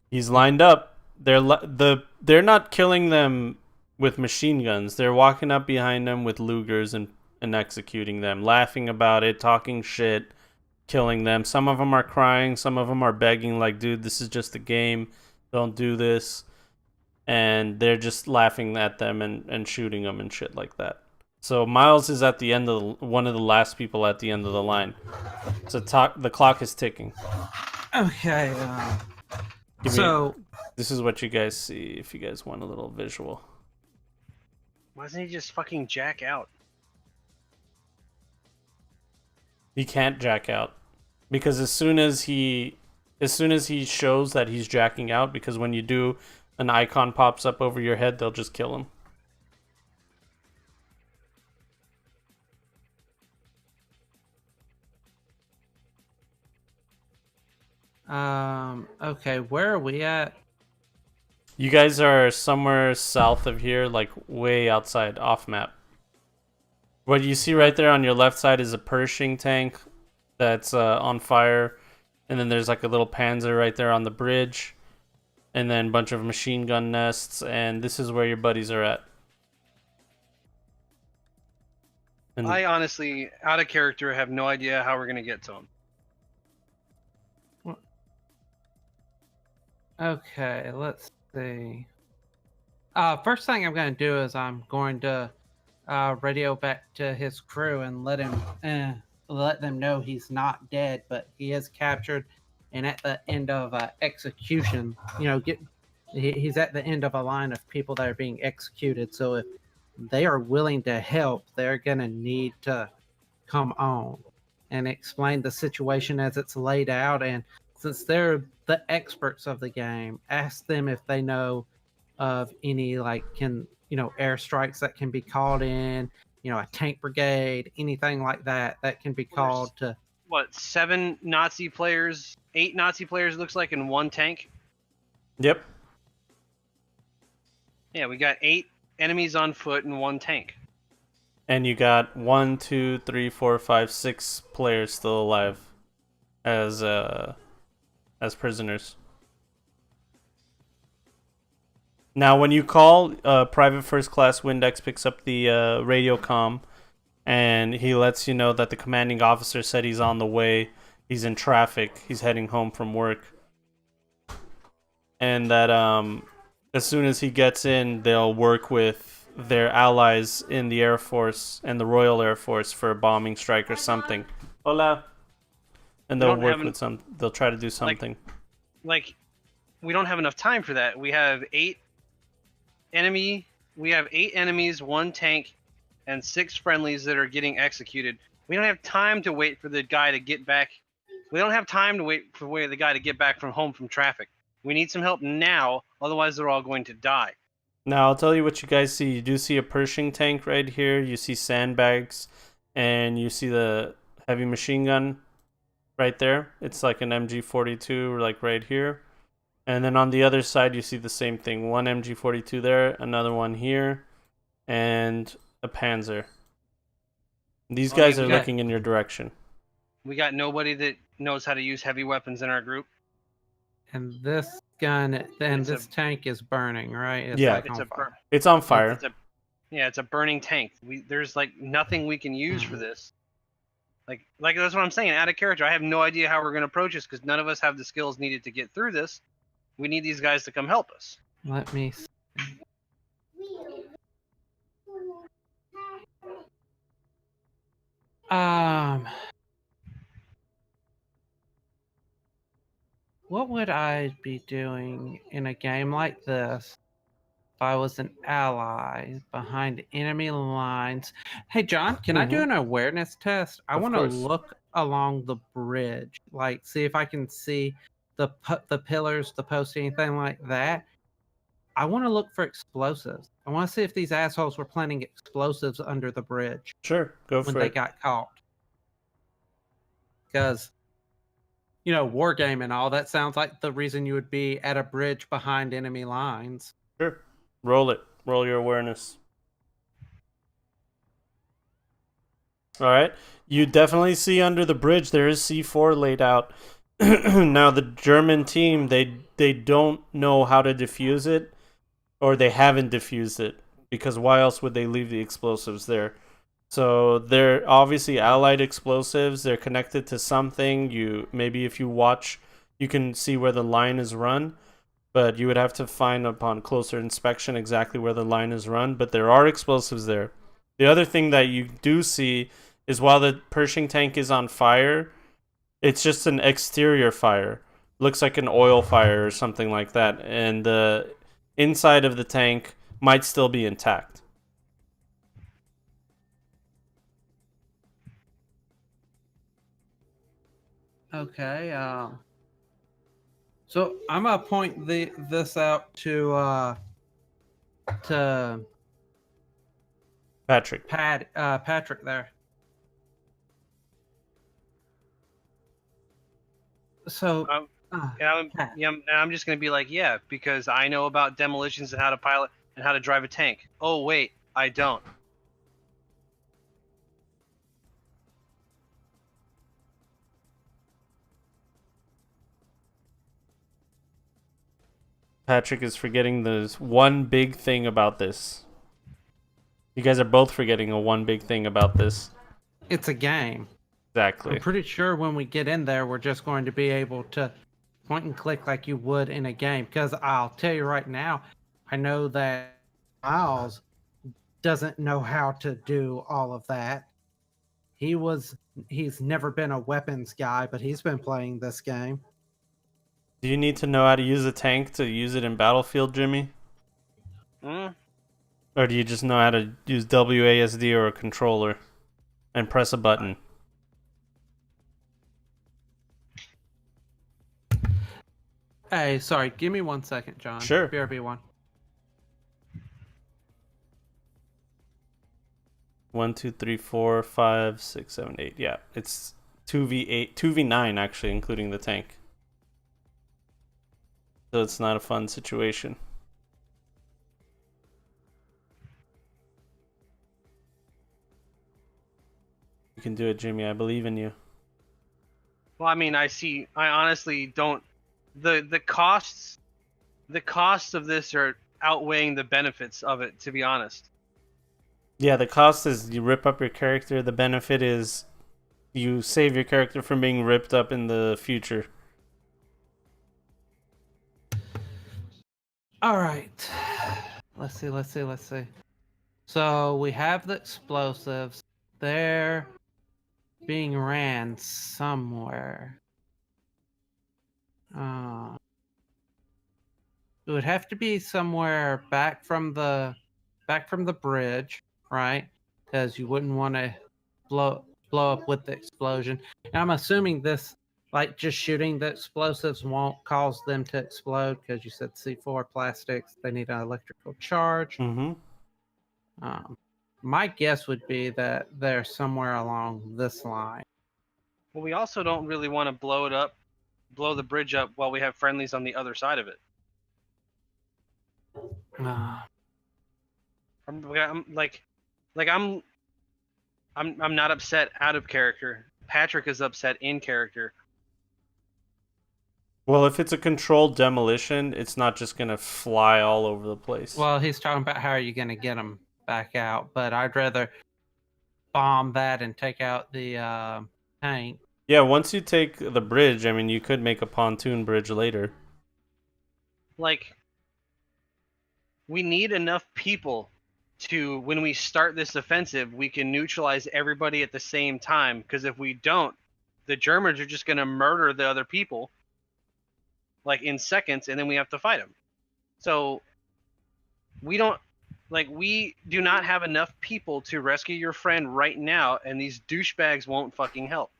He's lined up. They're not killing them with machine guns. They're walking up behind them with Lugers and executing them, laughing about it, talking shit, killing them. Some of them are crying. Some of them are begging, like, "Dude, this is just a game. Don't do this." And they're just laughing at them and shooting them and shit like that. So Miles is at the end of one of the last people at the end of the line. So the clock is ticking. Okay. This is what you guys see if you guys want a little visual. Why doesn't he just fucking jack out? He can't jack out because as soon as he as soon as he shows that he's jacking out, because when you do, an icon pops up over your head, they'll just kill him. Okay, where are we at? You guys are somewhere south of here, like way outside, off map. What you see right there on your left side is a Pershing tank that's on fire, and then there's like a little Panzer right there on the bridge, and then a bunch of machine gun nests, and this is where your buddies are at. And I honestly, out of character, have no idea how we're gonna get to him. Okay, let's see. First thing I'm going to do is I'm going to radio back to his crew and let them know he's not dead, but he is captured and at the end of execution. He's at the end of a line of people that are being executed. So if they are willing to help, they're going to need to come on and explain the situation as it's laid out. And since they're the experts of the game, ask them if they know of any airstrikes that can be called in, a tank brigade, anything like that can be called to. What, 7 Nazi players, 8 Nazi players, looks like, in one tank? Yep. Yeah, we got 8 enemies on foot in one tank. And you got 1, 2, 3, 4, 5, 6 players still alive as prisoners. Now, when you call, Private First Class Windex picks up the radio comm, and he lets you know that the commanding officer said he's on the way. He's in traffic. He's heading home from work. And that as soon as he gets in, they'll work with their allies in the Air Force and the Royal Air Force for a bombing strike or something. Hola. And they'll work with they'll try to do something. Like, we don't have enough time for that. We have 8 enemies, 1 tank, and 6 friendlies that are getting executed. We don't have time to wait for the guy to get back. We don't have time to wait for the guy to get back from home from traffic. We need some help now, otherwise they're all going to die. Now, I'll tell you what you guys see. You do see a Pershing tank right here. You see sandbags, and you see the heavy machine gun right there. It's like an MG42, like right here. And then on the other side, you see the same thing. 1 MG42 there, another one here, and a Panzer. These guys are looking in your direction. We got nobody that knows how to use heavy weapons in our group. And this this tank is burning, right? It's yeah, like on fire. It's on fire. It's a burning tank. There's like nothing we can use for this. Like that's what I'm saying. Out of character, I have no idea how we're going to approach this because none of us have the skills needed to get through this. We need these guys to come help us. Let me see. What would I be doing in a game like this if I was an ally behind enemy lines? Hey, John, can I do an awareness test? I want to look along the bridge, like see if I can see the pillars, the posts, anything like that. I want to look for explosives. I want to see if these assholes were planting explosives under the bridge. Sure, go for it. When they got caught. Because, war game and all, that sounds like the reason you would be at a bridge behind enemy lines. Sure. Roll it. Roll your awareness. Alright. You definitely see under the bridge there is C4 laid out. Now, the German team, they don't know how to defuse it, or they haven't defused it, because why else would they leave the explosives there? So they're obviously allied explosives. They're connected to something. Maybe if you watch, you can see where the line is run, but you would have to find upon closer inspection exactly where the line is run. But there are explosives there. The other thing that you do see is while the Pershing tank is on fire, it's just an exterior fire. Looks like an oil fire or something like that. And the inside of the tank might still be intact. Okay, So I'm gonna point this out to Patrick. Patrick there. So Pat, And I'm just gonna be like, yeah, because I know about demolitions and how to pilot and how to drive a tank. Oh wait, I don't. Patrick is forgetting the one big thing about this. You guys are both forgetting a one big thing about this. it's a game. Exactly. I'm pretty sure when we get in there, we're just going to be able to point and click like you would in a game. Because I'll tell you right now, I know that Miles doesn't know how to do all of that. He's never been a weapons guy, but he's been playing this game. Do you need to know how to use a tank to use it in Battlefield, Jimmy? Mm. Or do you just know how to use WASD or a controller and press a button? Hey, sorry, give me 1 second, John. Sure. BRB1. 1, 2, 3, 4, 5, 6, 7, 8. Yeah, it's 2v8, 2v9 actually, including the tank. So it's not a fun situation. You can do it, Jimmy. I believe in you. Well, I mean, I honestly don't. The costs of this are outweighing the benefits of it. To be honest. Yeah, the cost is you rip up your character. The benefit is you save your character from being ripped up in the future. All right. Let's see. So we have the explosives. They're being ran somewhere. It would have to be somewhere back from the bridge, right? Because you wouldn't want to blow up with the explosion. And I'm assuming this, like just shooting the explosives, won't cause them to explode because you said C4 plastics. They need an electrical charge. Mm-hmm. My guess would be that they're somewhere along this line. Well, we also don't really want to blow the bridge up while we have friendlies on the other side of it. I'm not upset out of character. Patrick is upset in character. Well, if it's a controlled demolition, it's not just gonna fly all over the place. Well, he's talking about how are you going to get them back out, but I'd rather bomb that and take out the tank. Yeah, once you take the bridge, I mean, you could make a pontoon bridge later. Like, we need enough people to, when we start this offensive, we can neutralize everybody at the same time. Because if we don't, the Germans are just going to murder the other people, like in seconds, and then we have to fight them. So we do not have enough people to rescue your friend right now, and these douchebags won't fucking help.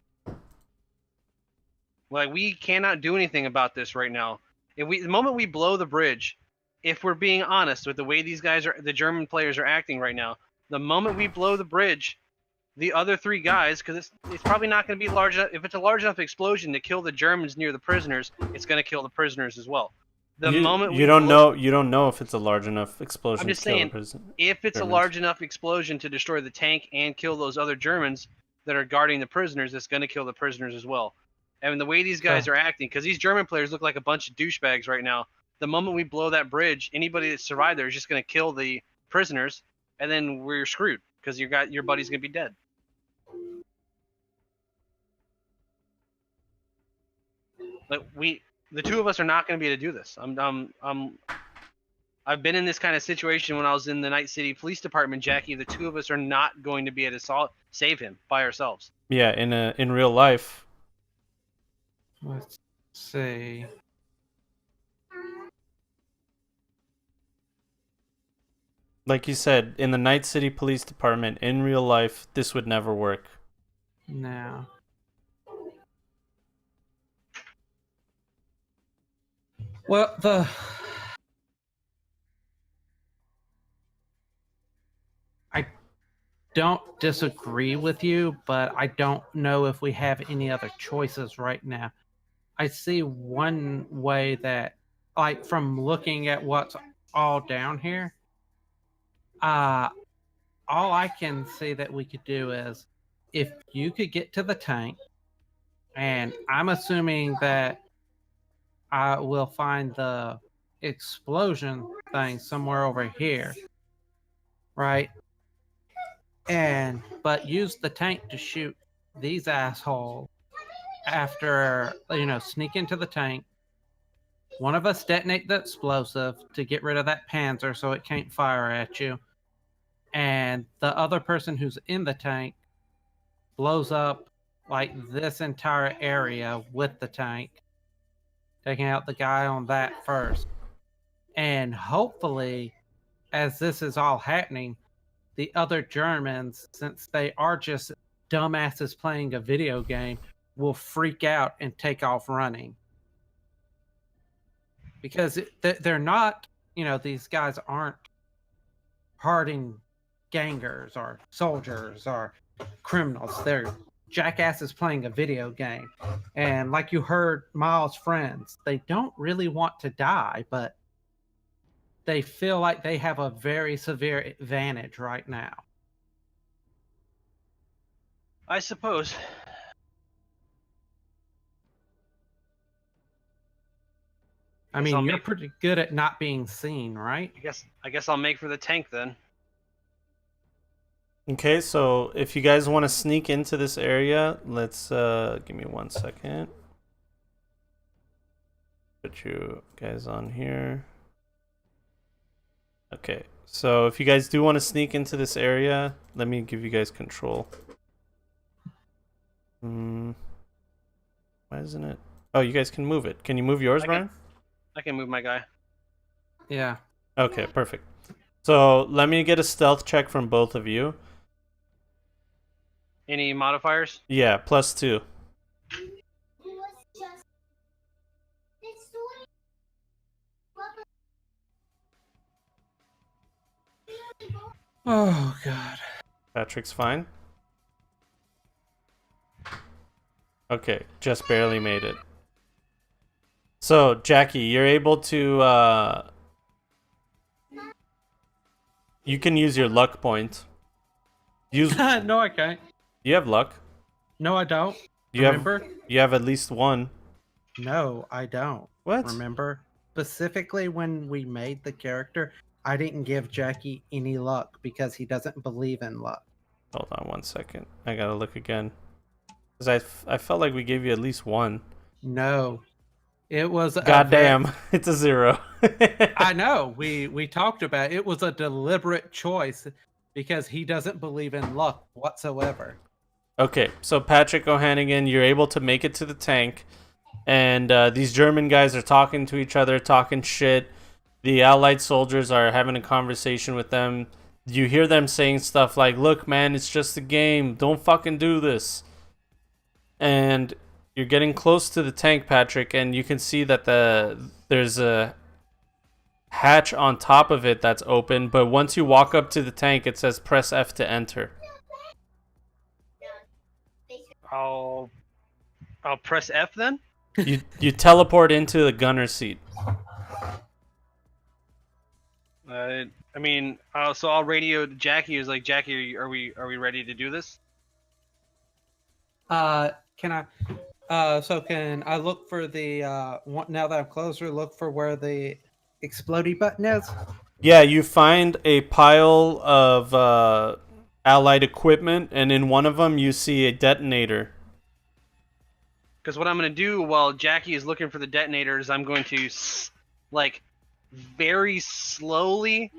Like, we cannot do anything about this right now. The moment we blow the bridge, if we're being honest with the way the German players are acting right now, the moment we blow the bridge, the other three guys, because it's probably not going to be large enough. If it's a large enough explosion to kill the Germans near the prisoners, it's going to kill the prisoners as well. You don't know if it's a large enough explosion. I'm just to kill saying, the prison, if it's Germans. a large enough explosion to destroy the tank and kill those other Germans that are guarding the prisoners, it's going to kill the prisoners as well. And the way these guys are acting, because these German players look like a bunch of douchebags right now. The moment we blow that bridge, anybody that survived there is just going to kill the prisoners, and then we're screwed because your buddy's going to be dead. Like, the two of us are not going to be able to do this. I've been in this kind of situation when I was in the Night City Police Department, Jackie. The two of us are not going to be able to save him by ourselves. Yeah, in real life. Let's see. Like you said, in the Night City Police Department, in real life, this would never work. No. Well, I don't disagree with you, but I don't know if we have any other choices right now. I see one way that, like, from looking at what's all down here, all I can see that we could do is if you could get to the tank, and I'm assuming that I will find the explosion thing somewhere over here, right? But use the tank to shoot these assholes after, sneak into the tank. One of us detonate the explosive to get rid of that panzer so it can't fire at you. And the other person who's in the tank blows up like this entire area with the tank, taking out the guy on that first. And hopefully, as this is all happening, the other Germans, since they are just dumbasses playing a video game, will freak out and take off running. Because they're not, these guys aren't hardened gangers or soldiers or criminals. They're jackasses playing a video game. And like you heard Miles' friends, they don't really want to die, but they feel like they have a very severe advantage right now. I suppose. I mean, you're pretty good at not being seen, right? I guess I'll make for the tank then. Okay, so if you guys want to sneak into this area, let's give me 1 second. Put you guys on here. Okay, so if you guys do want to sneak into this area, let me give you guys control. Why isn't it? Oh, you guys can move it. Can you move yours, Brian? I can move my guy. Yeah. Okay, perfect. So let me get a stealth check from both of you. Any modifiers? Yeah, +2. Oh, God. Patrick's fine. Okay, just barely made it. So, Jackie, you're able to, you can use your luck point. Use. No, I can't. You have luck. No, I don't. You have at least one. No, I don't. What? Remember? Specifically when we made the character, I didn't give Jackie any luck because he doesn't believe in luck. Hold on 1 second. I gotta look again. Because I felt like we gave you at least one. No. It was goddamn. It's a 0. I know. We talked about it. It was a deliberate choice because he doesn't believe in luck whatsoever. Okay, so Patrick O'Hannigan, you're able to make it to the tank, and these German guys are talking to each other, talking shit. The Allied soldiers are having a conversation with them. You hear them saying stuff like, "Look, man, it's just a game. Don't fucking do this." And you're getting close to the tank, Patrick, and you can see that there's a hatch on top of it that's open, but once you walk up to the tank, it says press F to enter. I'll press F then. You teleport into the gunner seat. I mean, so I'll radio Jackie. Is like, Jackie, are we ready to do this? Can I look for the now that I'm closer, look for where the explodey button is? Yeah, you find a pile of Allied equipment, and in one of them you see a detonator. Because what I'm going to do while Jackie is looking for the detonators, I'm going to, like, very slowly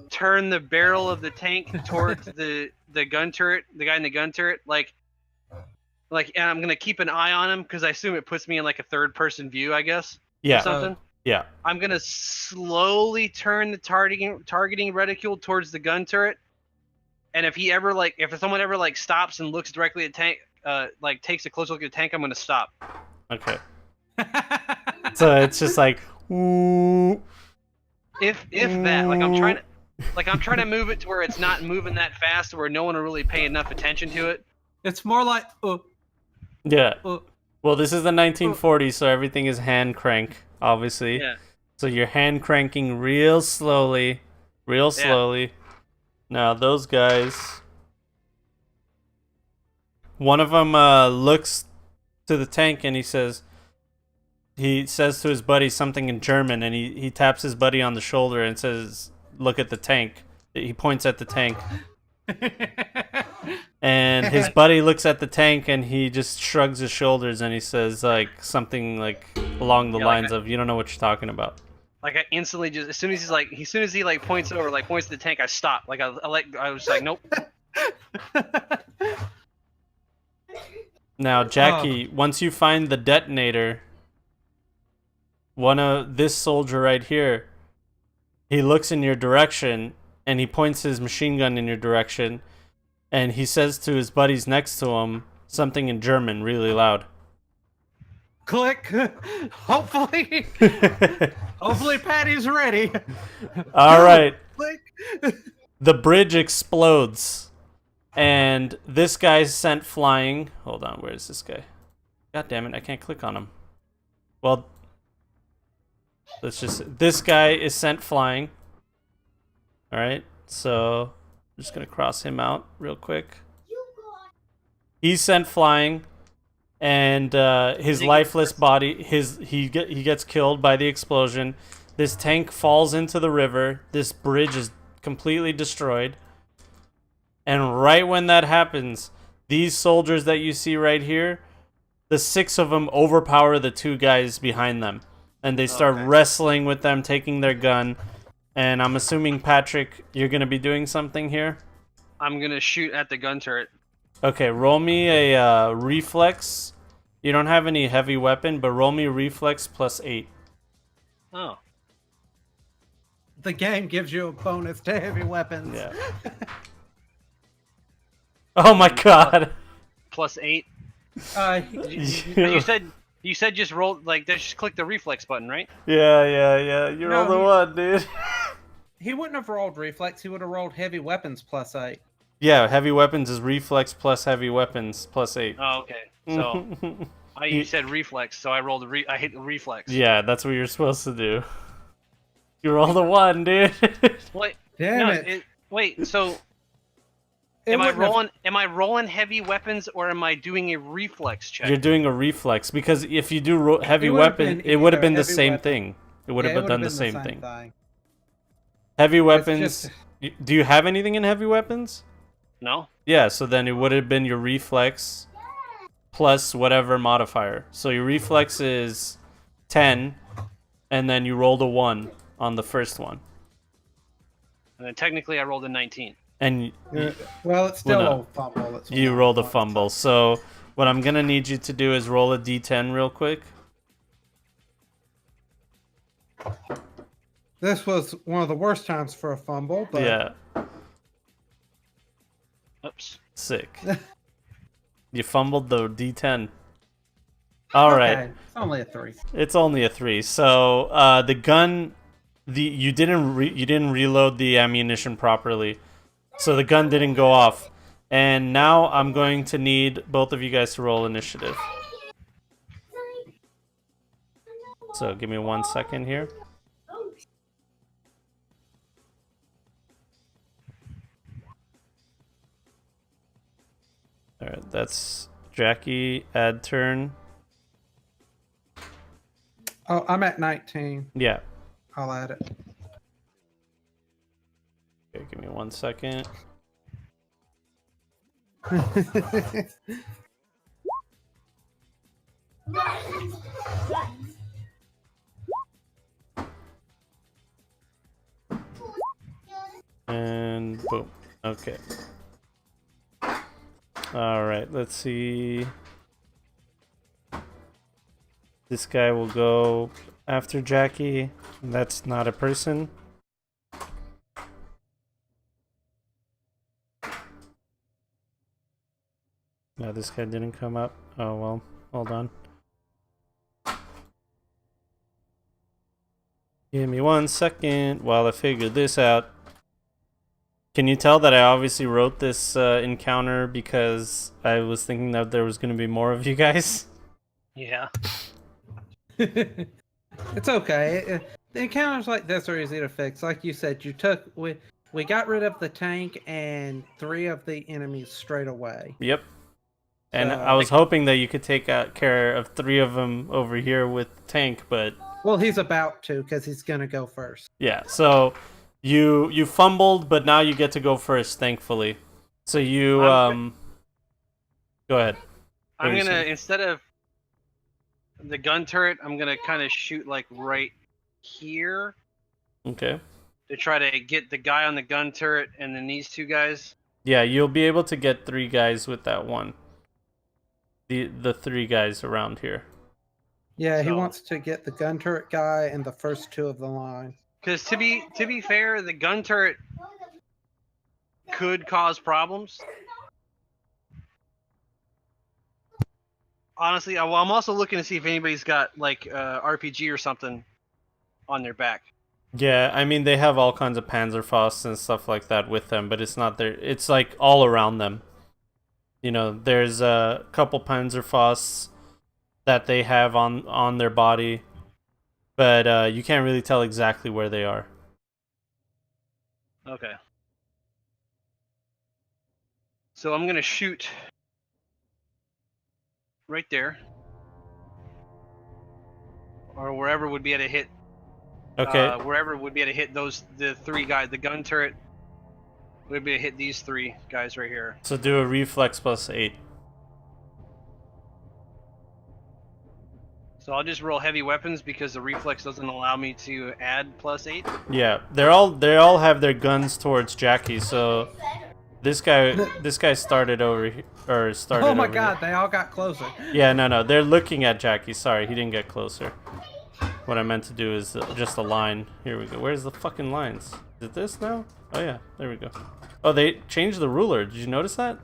turn the barrel of the tank towards the gun turret, the guy in the gun turret, like, and I'm going to keep an eye on him because I assume it puts me in, like, a third-person view, I guess. Yeah. Or something. Yeah. I'm going to slowly turn the targeting reticule towards the gun turret. And if someone ever stops and looks directly at tank, takes a close look at the tank, I'm gonna stop. Okay. So it's just like, Ooh. If that, like I'm trying to move it to where it's not moving that fast, where no one will really pay enough attention to it. It's more like Yeah. uh, Well, this is the 1940s, so everything is hand crank, obviously. Yeah. So you're hand cranking real slowly, real slowly. Now those guys, one of them looks to the tank and he says to his buddy something in German, and he taps his buddy on the shoulder and says, "Look at the tank." He points at the tank. And his buddy looks at the tank and he just shrugs his shoulders and he says like something like along the lines of, "You don't know what you're talking about." Like I instantly just as soon as he like points over, like points to the tank, I stop. Like I was like, nope. Now, Jackie, once you find the detonator, this soldier right here, he looks in your direction and he points his machine gun in your direction, and he says to his buddies next to him something in German really loud. Click. Hopefully Patty's ready. All right. Click. The bridge explodes, and this guy's sent flying. Hold on, where is this guy? God damn it, I can't click on him. Well, this guy is sent flying. All right, so I'm just gonna cross him out real quick. He's sent flying, and his lifeless body, he gets killed by the explosion. This tank falls into the river. This bridge is completely destroyed. And right when that happens, these soldiers that you see right here, the 6 of them overpower the 2 guys behind them. And they start wrestling with them, taking their gun. And I'm assuming, Patrick, you're going to be doing something here? I'm going to shoot at the gun turret. Okay, roll me a reflex. You don't have any heavy weapon, but roll me reflex plus 8. Oh. The game gives you a bonus to heavy weapons. Yeah. Oh my god. Plus 8. You said just roll, like, just click the reflex button, right? Yeah. You rolled a 1, dude. He wouldn't have rolled reflex. He would have rolled heavy weapons plus 8. Yeah, heavy weapons is reflex plus heavy weapons plus 8. Oh, okay. So you said reflex, so I rolled I hit the reflex. Yeah, that's what you're supposed to do. You rolled a 1, dude. Wait, Damn it. Wait, so am I rolling heavy weapons, or am I doing a reflex check? You're doing a reflex, because if you do heavy weapon, it would have been the same thing. It would have done the same thing. Heavy weapons. Do you have anything in heavy weapons? No. Yeah, so then it would have been your reflex plus whatever modifier. So your reflex is 10, and then you rolled a 1 on the first one. And then technically I rolled a 19. And well, it's still a fumble. You rolled a fumble. So what I'm going to need you to do is roll a d10 real quick. This was one of the worst times for a fumble, but yeah. Oops. Sick. You fumbled the d10. All right. It's only a 3. It's only a 3. So the gun, you didn't reload the ammunition properly, so the gun didn't go off. And now I'm going to need both of you guys to roll initiative. So give me 1 second here. All right, that's Jackie. Add turn. Oh, I'm at 19. Yeah. I'll add it. Okay, give me 1 second. And boom. Okay. All right, let's see. This guy will go after Jackie. That's not a person. No, this guy didn't come up. Oh, well, hold on. Give me 1 second while I figure this out. Can you tell that I obviously wrote this encounter because I was thinking that there was going to be more of you guys? Yeah. It's okay. The encounters like this are easy to fix. Like you said, we got rid of the tank and 3 of the enemies straight away. Yep. And So- I was hoping that you could take care of 3 of them over here with tank, but Well, he's about to because he's gonna go first. yeah. So you fumbled, but now you get to go first, thankfully. So you go ahead. What I'm were you gonna saying? instead of the gun turret, I'm gonna kind of shoot like right here Okay. to try to get the guy on the gun turret and then these 2 guys. Yeah, you'll be able to get 3 guys with that one. The 3 guys around here. Yeah, he So- wants to get the gun turret guy and the first 2 of the line. Because to be fair, the gun turret could cause problems. Honestly, I'm also looking to see if anybody's got like RPG or something on their back. Yeah, I mean they have all kinds of Panzerfausts and stuff like that with them, but it's not there. It's like all around them. You know, there's a couple Panzerfausts that they have on their body, but you can't really tell exactly where they are. Okay. So I'm gonna shoot right there, or wherever would be able to hit. Okay. Wherever would be able to hit the 3 guys. The gun turret would be able to hit these 3 guys right here. So do a reflex +8. So I'll just roll heavy weapons because the reflex doesn't allow me to add +8. Yeah, they all have their guns towards Jackie. So this guy started over here, or started. Oh my over god, here. they all got closer. Yeah, no, they're looking at Jackie. Sorry, he didn't get closer. What I meant to do is just a line. Here we go. Where's the fucking lines? Is it this now? Oh yeah, there we go. Oh, they changed the ruler. Did you notice that?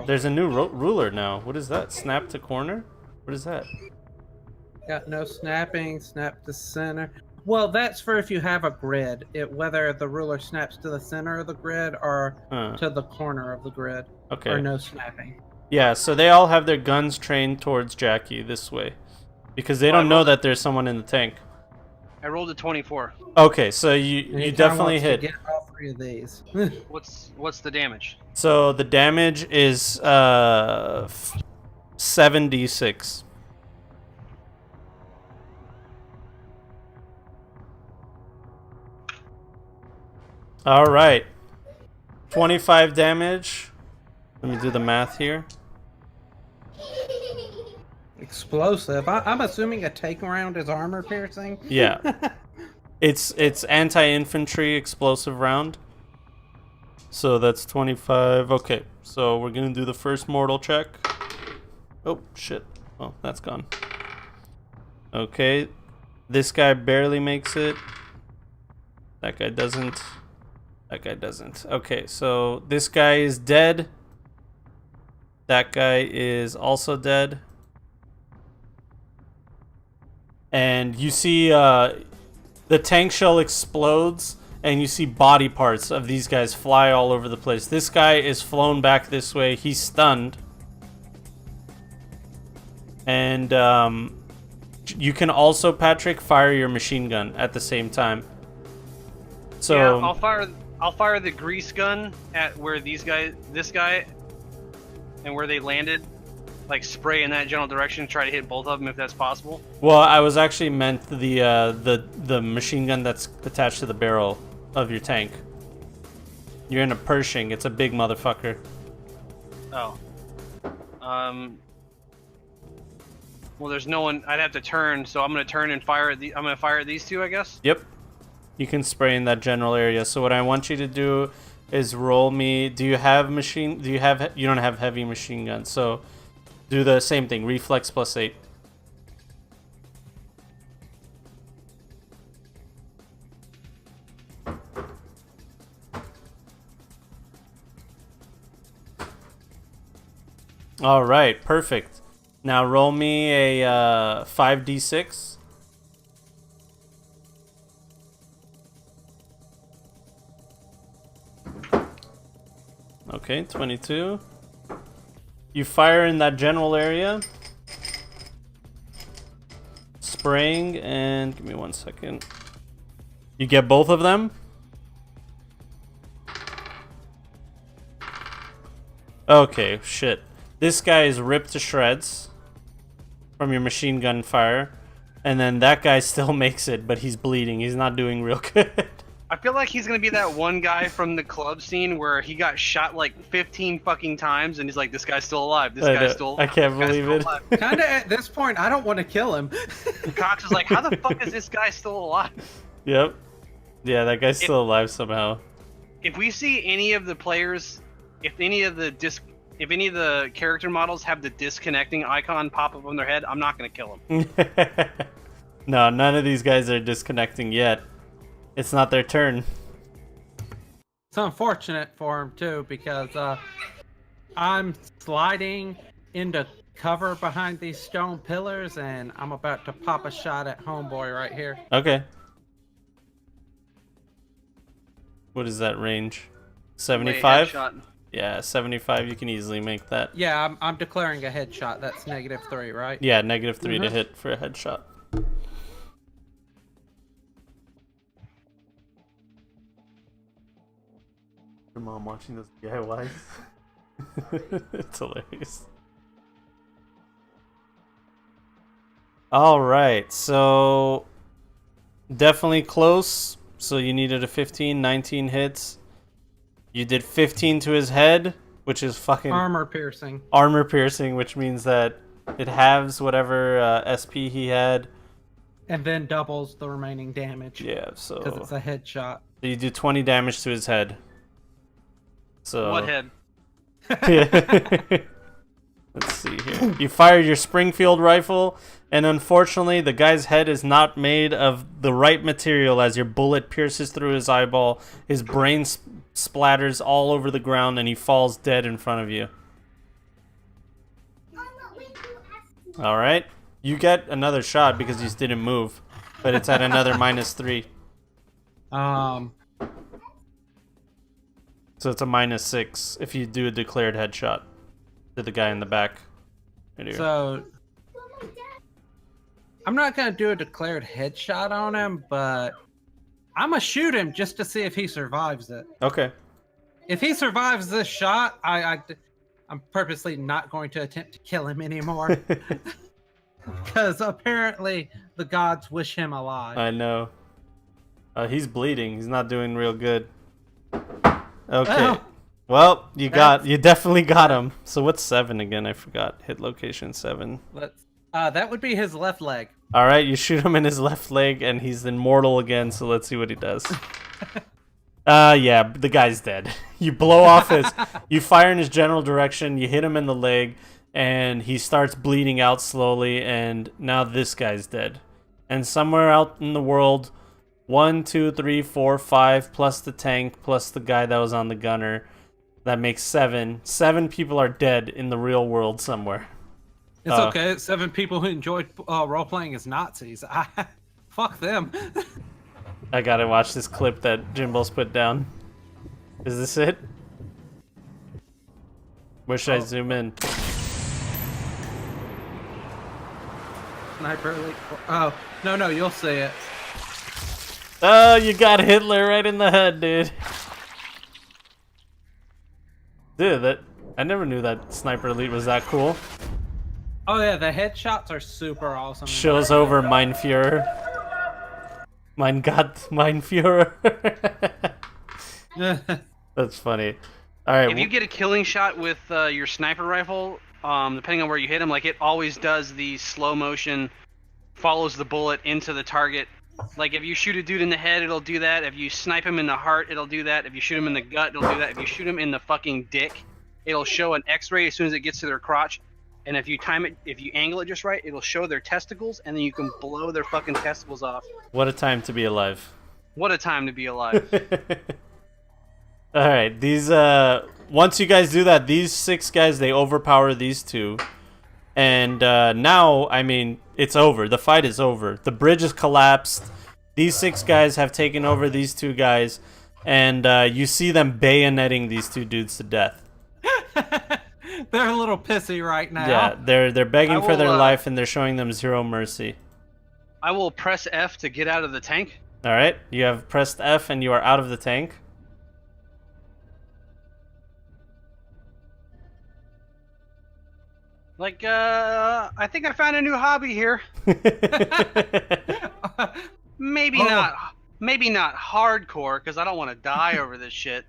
There's a new ruler now. What is that? Snap to corner? What is that? Got no snapping, snap to center. Well, that's for if you have a grid. Whether the ruler snaps to the center of the grid or to the corner of the grid. Okay. Or no snapping. Yeah, so they all have their guns trained towards Jackie this way. Because they don't know that there's someone in the tank. I rolled a 24. Okay, so you Anytime definitely wants to hit. Get all 3 of these. What's the damage? So the damage is 7d6. All right. 25 damage. Let me do the math here. Explosive. I'm assuming a take round is armor piercing. Yeah. It's anti-infantry explosive round. So that's 25. Okay. So we're going to do the first mortal check. Oh, shit. Oh, that's gone. Okay. This guy barely makes it. That guy doesn't. That guy doesn't. Okay, so this guy is dead. That guy is also dead. And you see the tank shell explodes, and you see body parts of these guys fly all over the place. This guy is flown back this way. He's stunned. And you can also, Patrick, fire your machine gun at the same time. So yeah, I'll fire the grease gun at where this guy, and where they landed. Like spray in that general direction, try to hit both of them if that's possible. Well, I was actually meant the machine gun that's attached to the barrel of your tank. You're in a Pershing. It's a big motherfucker. Oh. Well, there's no one. I'd have to turn, so I'm gonna turn and fire at I'm gonna fire at these 2, I guess. Yep. You can spray in that general area. So what I want you to do is roll me. Do you have machine? Do you have? You don't have heavy machine guns. So do the same thing. Reflex +8. All right, perfect. Now roll me a 5d6. Okay, 22. You fire in that general area. Spraying, and give me 1 second. You get both of them? Okay, shit. This guy is ripped to shreds from your machine gun fire. And then that guy still makes it, but he's bleeding. He's not doing real good. I feel like he's gonna be that one guy from the club scene where he got shot like 15 fucking times, and he's like, "This guy's still alive. This guy's still alive. I can't believe it." Kind of at this point, I don't want to kill him. Cox is like, "How the fuck is this guy still alive?" Yep. Yeah, that guy's still alive somehow. If we see any of the players, if any of the character models have the disconnecting icon pop up on their head, I'm not gonna kill them. No, none of these guys are disconnecting yet. It's not their turn. It's unfortunate for him too, because I'm sliding into cover behind these stone pillars, and I'm about to pop a shot at homeboy right here. Okay. What is that range? 75? Yeah, 75. You can easily make that. Yeah, I'm declaring a headshot. That's -3, right? Yeah, -3 to hit for a headshot. Your mom watching those DIYs? It's hilarious. Alright, so definitely close. So you needed a 15, 19 hits. You did 15 to his head, which is fucking armor piercing. Armor piercing, which means that it halves whatever SP he had. And then doubles the remaining damage. Yeah, so because it's a headshot. So you do 20 damage to his head. So what head? Let's see here. You fired your Springfield rifle, and unfortunately, the guy's head is not made of the right material. As your bullet pierces through his eyeball, his brain splatters all over the ground, and he falls dead in front of you. All right, you get another shot because you didn't move, but it's at another -3. So it's a -6 if you do a declared headshot to the guy in the back. Right here. So I'm not gonna do a declared headshot on him, but I'm gonna shoot him just to see if he survives it. Okay. If he survives this shot, I'm purposely not going to attempt to kill him anymore. Because apparently the gods wish him alive. I know. He's bleeding. He's not doing real good. Okay. Oh, well, you definitely got him. So what's 7 again? I forgot. Hit location 7. that would be his left leg. All right, you shoot him in his left leg, and he's immortal again. So let's see what he does. Yeah, the guy's dead. You blow off you fire in his general direction. You hit him in the leg, and he starts bleeding out slowly. And now this guy's dead. And somewhere out in the world, 1, 2, 3, 4, 5, plus the tank, plus the guy that was on the gunner. That makes 7. 7 people are dead in the real world somewhere. It's okay. It's 7 people who enjoyed role-playing as Nazis. Fuck them. I gotta watch this clip that Jimbo's put down. Is this it? Where should I zoom in? Sniper elite. Oh, no, you'll see it. Oh, you got Hitler right in the head, dude. Dude, I never knew that Sniper Elite was that cool. Oh yeah, the headshots are super awesome. Shows over Mein Führer. Mein Gott, Mein Führer. That's funny. All right. If you get a killing shot with your sniper rifle, depending on where you hit him, like it always does the slow motion, follows the bullet into the target. Like if you shoot a dude in the head, it'll do that. If you snipe him in the heart, it'll do that. If you shoot him in the gut, it'll do that. If you shoot him in the fucking dick, it'll show an X-ray as soon as it gets to their crotch. And if you time it, if you angle it just right, it'll show their testicles, and then you can blow their fucking testicles off. What a time to be alive. What a time to be alive. All right, these once you guys do that, these 6 guys, they overpower these 2. And now, I mean, it's over. The fight is over. The bridge is collapsed. These 6 guys have taken over these 2 guys, and you see them bayoneting these 2 dudes to death. They're a little pissy right now. Yeah, they're begging for their will, life, and they're showing them zero mercy. I will press F to get out of the tank. All right, you have pressed F, and you are out of the tank. Like, I think I found a new hobby here. Maybe not. Maybe not hardcore, because I don't want to die over this shit.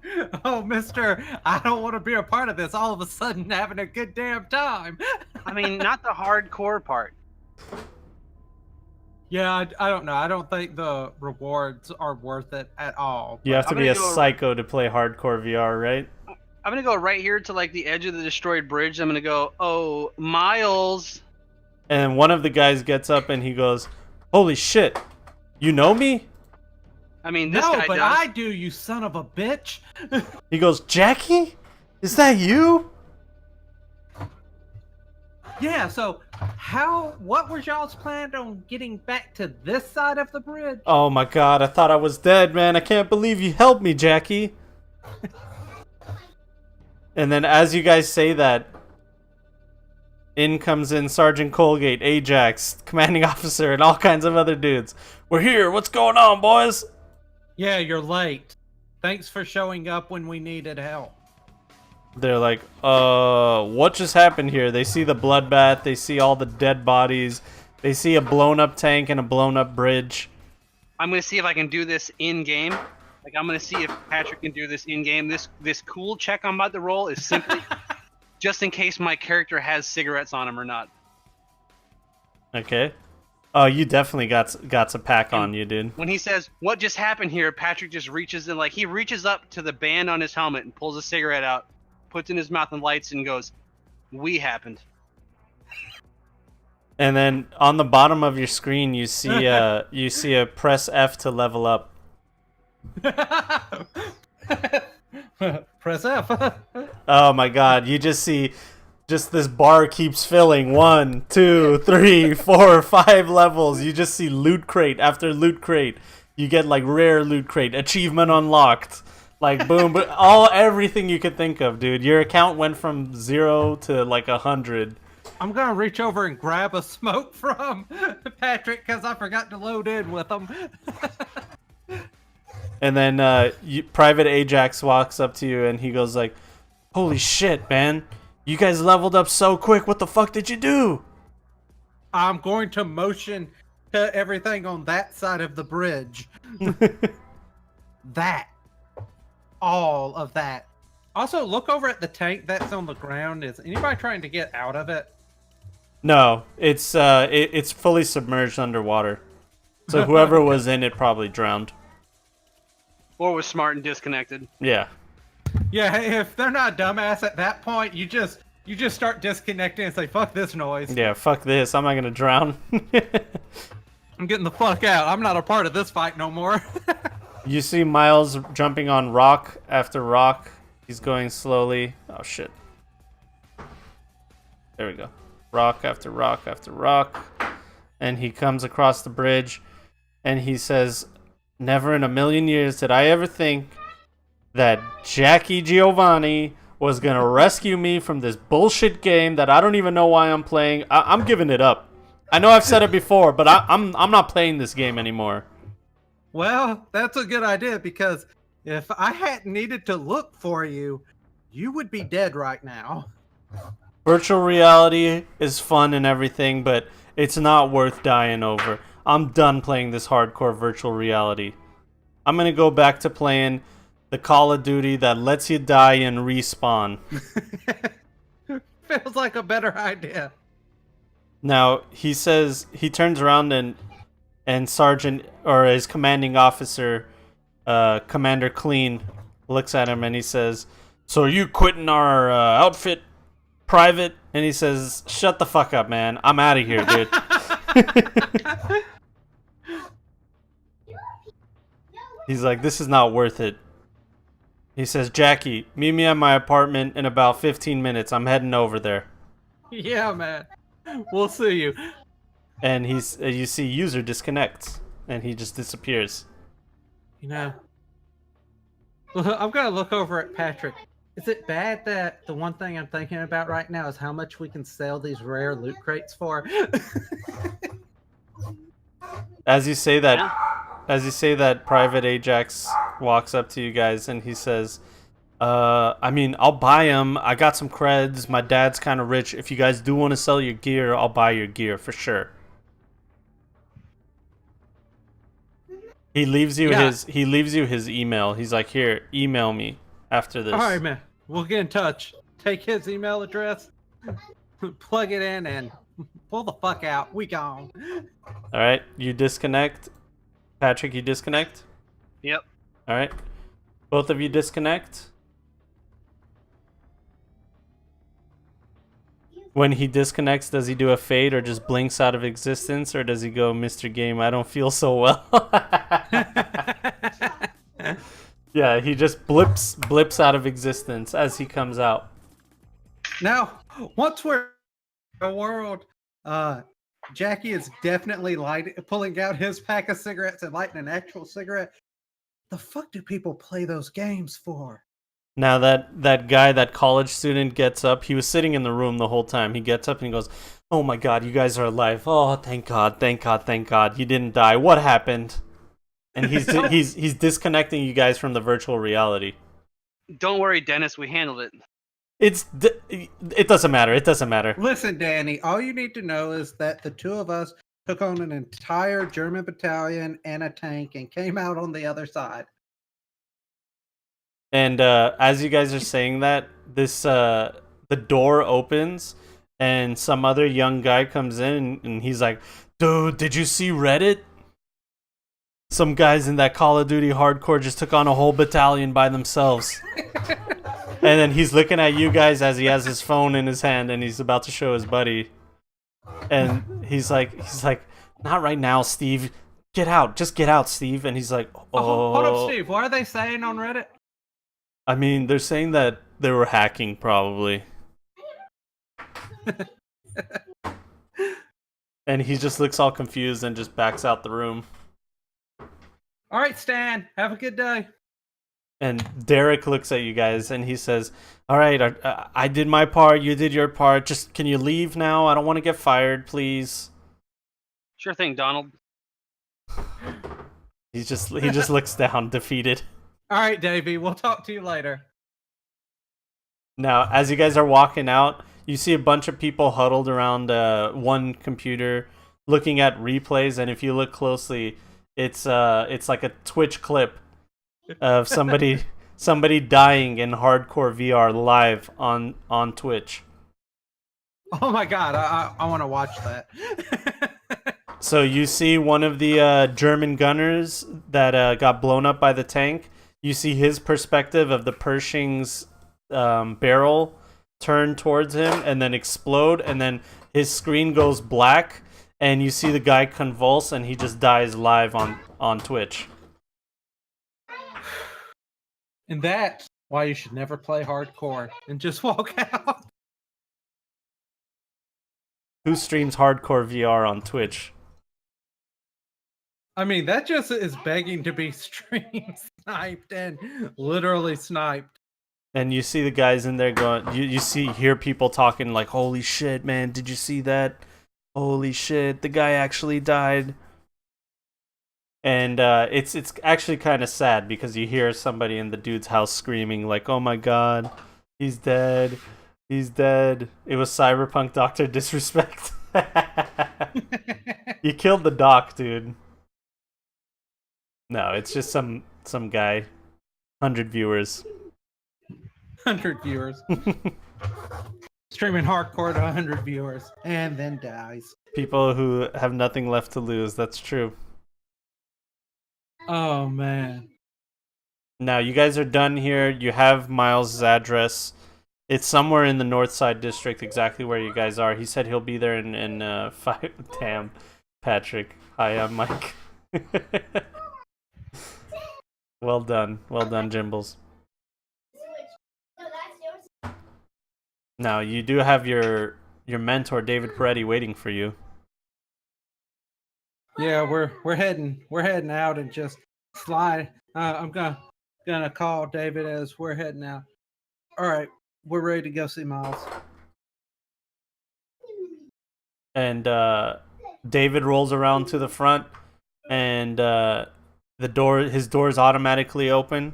Oh, mister, I don't want to be a part of this all of a sudden having a good damn time. I mean, not the hardcore part. Yeah, I don't know. I don't think the rewards are worth it at all. You have to I'm be a gonna go- psycho to play hardcore VR, right? I'm going to go right here to, like, the edge of the destroyed bridge. I'm going to go, oh, Miles. And one of the guys gets up and he goes, "Holy shit, you know me?" I mean, this No, guy but does. I do, you son of a bitch. He goes, "Jackie? Is that you?" Yeah, so what was y'all's plan on getting back to this side of the bridge? Oh my god, I thought I was dead, man. I can't believe you helped me, Jackie. And then as you guys say that, in comes in Sergeant Colgate, Ajax, commanding officer, and all kinds of other dudes. "We're here. What's going on, boys?" Yeah, you're late. Thanks for showing up when we needed help. They're like, what just happened here? They see the bloodbath. They see all the dead bodies. They see a blown up tank and a blown up bridge. I'm going to see if I can do this in-game. Like, I'm going to see if Patrick can do this in-game. This cool check I'm about to roll is simply just in case my character has cigarettes on him or not. Okay. Oh, you definitely got some pack on you, dude. When he says, "What just happened here?" Patrick just reaches in, like, he reaches up to the band on his helmet and pulls a cigarette out, puts it in his mouth and lights and goes, "We happened." And then on the bottom of your screen, you see a press F to level up. Press F. Oh my god, you just see this bar keeps filling. 1, 2, 3, 4, 5 levels. You just see loot crate after loot crate. You get like rare loot crate, achievement unlocked. Like boom, but everything you could think of, dude. Your account went from 0 to like 100. I'm gonna reach over and grab a smoke from Patrick because I forgot to load in with him. And then Private Ajax walks up to you and he goes like, "Holy shit, man. You guys leveled up so quick. What the fuck did you do?" I'm going to motion to everything on that side of the bridge. That. All of that. Also, look over at the tank that's on the ground. Is anybody trying to get out of it? No, it's fully submerged underwater. So whoever was in it probably drowned. Or was smart and disconnected. Yeah. Yeah, if they're not dumbass at that point, you just start disconnecting and say, "Fuck this noise. Yeah, fuck this. I'm not gonna drown. I'm getting the fuck out. I'm not a part of this fight no more." You see Miles jumping on rock after rock. He's going slowly. Oh shit. There we go. Rock after rock after rock. And he comes across the bridge and he says, "Never in a million years did I ever think that Jackie Giovanni was gonna rescue me from this bullshit game that I don't even know why I'm playing. I'm giving it up. I know I've said it before, but I'm not playing this game anymore." Well, that's a good idea because if I hadn't needed to look for you, you would be dead right now. Virtual reality is fun and everything, but it's not worth dying over. I'm done playing this hardcore virtual reality. I'm gonna go back to playing the Call of Duty that lets you die and respawn. Feels like a better idea. Now, he says, he turns around and Sergeant, or his commanding officer, Commander Clean, looks at him and he says, "So are you quitting our outfit, Private?" And he says, "Shut the fuck up, man. I'm out of here, dude." He's like, "This is not worth it." He says, "Jackie, meet me at my apartment in about 15 minutes. I'm heading over there." Yeah, man. We'll see you. And you see user disconnects and he just disappears. You know, I'm gonna look over at Patrick. Is it bad that the one thing I'm thinking about right now is how much we can sell these rare loot crates for? As you say that, Yeah. Private Ajax walks up to you guys and he says, I mean, I'll buy them. I got some creds. My dad's kind of rich. If you guys do want to sell your gear, I'll buy your gear for sure." He leaves you Yeah. his email. He's like, "Here, email me after this." All right, man. We'll get in touch. Take his email address, plug it in, and pull the fuck out. We gone. All right, you disconnect. Patrick, you disconnect. Yep. All right, both of you disconnect. When he disconnects, does he do a fade or just blinks out of existence, or does he go, "Mr. Game, I don't feel so well"? Yeah, he just blips out of existence as he comes out. Now, once we're in a world, Jackie is definitely pulling out his pack of cigarettes and lighting an actual cigarette. The fuck do people play those games for? Now that guy, that college student, gets up. He was sitting in the room the whole time. He gets up and he goes, "Oh my god, you guys are alive! Oh, thank God, thank God, thank God! You didn't die. What happened?" And he's disconnecting you guys from the virtual reality. Don't worry, Dennis. We handled it. It doesn't matter. It doesn't matter. Listen, Danny, all you need to know is that the two of us took on an entire German battalion and a tank and came out on the other side. And as you guys are saying that, the door opens and some other young guy comes in and he's like, "Dude, did you see Reddit? Some guys in that Call of Duty hardcore just took on a whole battalion by themselves." And then he's looking at you guys as he has his phone in his hand and he's about to show his buddy. And he's like, "Not right now, Steve. Get out. Just get out, Steve." And he's like, "Oh, Hold up, Steve. What are they saying on Reddit? I mean, they're saying that they were hacking, probably." And he just looks all confused and just backs out the room. All right, Stan. Have a good day. And Derek looks at you guys and he says, "All right, I did my part. You did your part. Just can you leave now? I don't want to get fired, please." Sure thing, Donald. He just looks down, defeated. All right, Davey. We'll talk to you later. Now, as you guys are walking out, you see a bunch of people huddled around one computer looking at replays, and if you look closely, it's like a Twitch clip of somebody dying in hardcore VR live on Twitch. Oh my god, I want to watch that. So you see one of the German gunners that got blown up by the tank. You see his perspective of the Pershing's barrel turn towards him and then explode, and then his screen goes black, and you see the guy convulse, and he just dies live on Twitch. And that's why you should never play hardcore and just walk out. Who streams hardcore VR on Twitch? I mean, that just is begging to be stream sniped and literally sniped. And you see the guys in there going, hear people talking like, "Holy shit, man, did you see that? Holy shit, the guy actually died." And it's actually kind of sad because you hear somebody in the dude's house screaming like, "Oh my god, he's dead. He's dead. It was Cyberpunk Dr. Disrespect." You killed the doc, dude. No, it's just some guy. 100 viewers. 100 viewers. Streaming hardcore to 100 viewers and then dies. People who have nothing left to lose. That's true. Oh man. Now you guys are done here. You have Miles' address. It's somewhere in the North Side District, exactly where you guys are. He said he'll be there in 5. Damn, Patrick. Hi, I'm Mike. Well done, Jimbles. Now you do have your mentor David Peretti waiting for you. Yeah, we're heading out and just slide. I'm gonna call David as we're heading out. All right, we're ready to go see Miles. And David rolls around to the front, and his doors automatically open.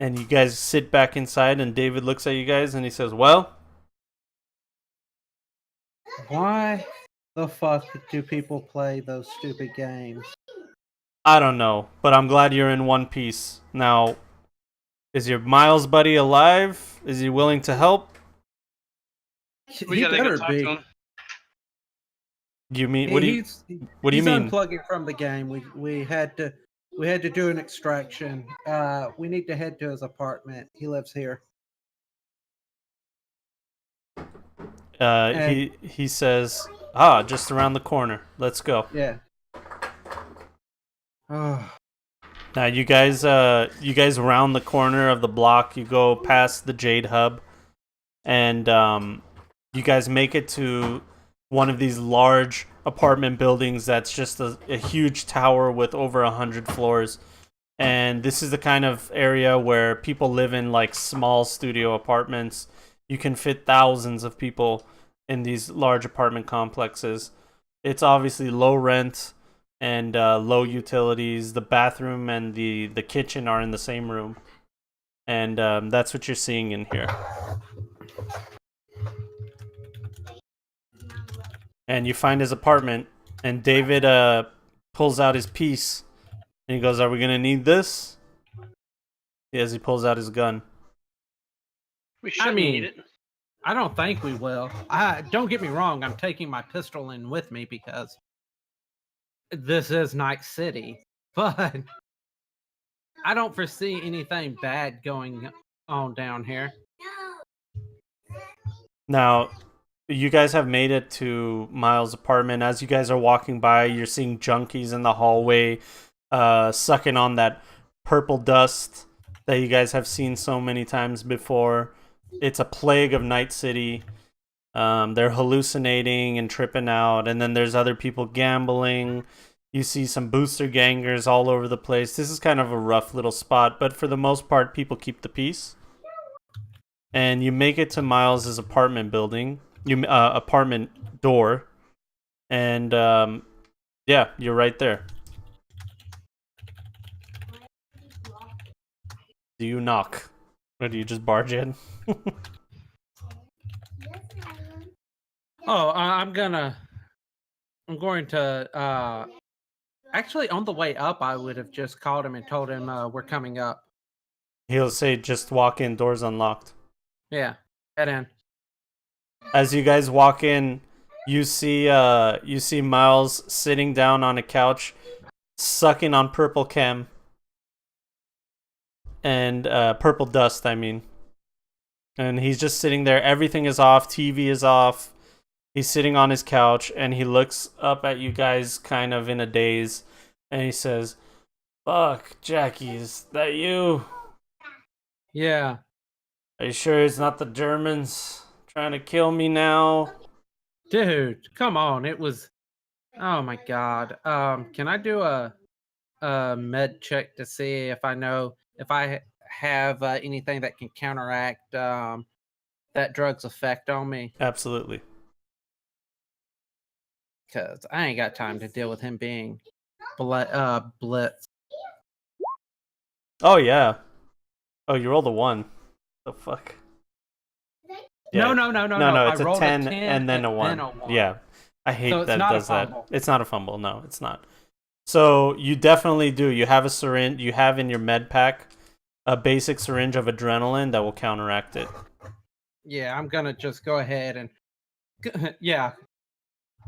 And you guys sit back inside, and David looks at you guys, and he says, "Well, Why the fuck do people play those stupid games? I don't know, but I'm glad you're in one piece. Now, is your Miles buddy alive? Is he willing to help? We He gotta go better talk be. to him. You mean what do you what do you He's mean? unplugging from the game. We had to do an extraction. We need to head to his apartment. He lives here. He says, just around the corner. Let's go. Yeah. Oh, Now you guys round the corner of the block. You go past the Jade Hub, and you guys make it to one of these large apartment buildings that's just a huge tower with over 100 floors. And this is the kind of area where people live in like small studio apartments. You can fit thousands of people in these large apartment complexes. It's obviously low rent and low utilities. The bathroom and the kitchen are in the same room. And that's what you're seeing in here. And you find his apartment, and David pulls out his piece, and he goes, "Are we gonna need this?" As he pulls out his gun. We shouldn't need it. I don't think we will. Don't get me wrong. I'm taking my pistol in with me because this is Night City, but I don't foresee anything bad going on down here. Now, you guys have made it to Miles' apartment. As you guys are walking by, you're seeing junkies in the hallway, sucking on that purple dust that you guys have seen so many times before. It's a plague of Night City. They're hallucinating and tripping out, and then there's other people gambling. You see some booster gangers all over the place. This is kind of a rough little spot, but for the most part, people keep the peace. And you make it to Miles' apartment building. Apartment door, and yeah, you're right there. Do you knock, or do you just barge in? I'm going to actually, on the way up, I would have just called him and told him we're coming up. He'll say, "Just walk in, doors unlocked." Yeah, head in. As you guys walk in, you see Miles sitting down on a couch, sucking on purple chem and purple dust. I mean, and he's just sitting there. Everything is off. TV is off. He's sitting on his couch, and he looks up at you guys, kind of in a daze, and he says, "Fuck, Jackie, is that you? Yeah. Are you sure it's not the Germans trying to kill me now?" Dude, come on. It was, oh my God. Can I do a med check to see if I know if I have anything that can counteract that drug's effect on me? Absolutely. Because I ain't got time to deal with him being blitz. Oh yeah. Oh, you rolled a 1. The fuck? No. It's I a rolled 10 and then a 1. Then a 1. Yeah. I hate So it's that it not a does that. fumble. It's not a fumble. No, it's not. So you definitely do. You have a syringe. You have in your med pack a basic syringe of adrenaline that will counteract it. Yeah, I'm gonna just go ahead and yeah.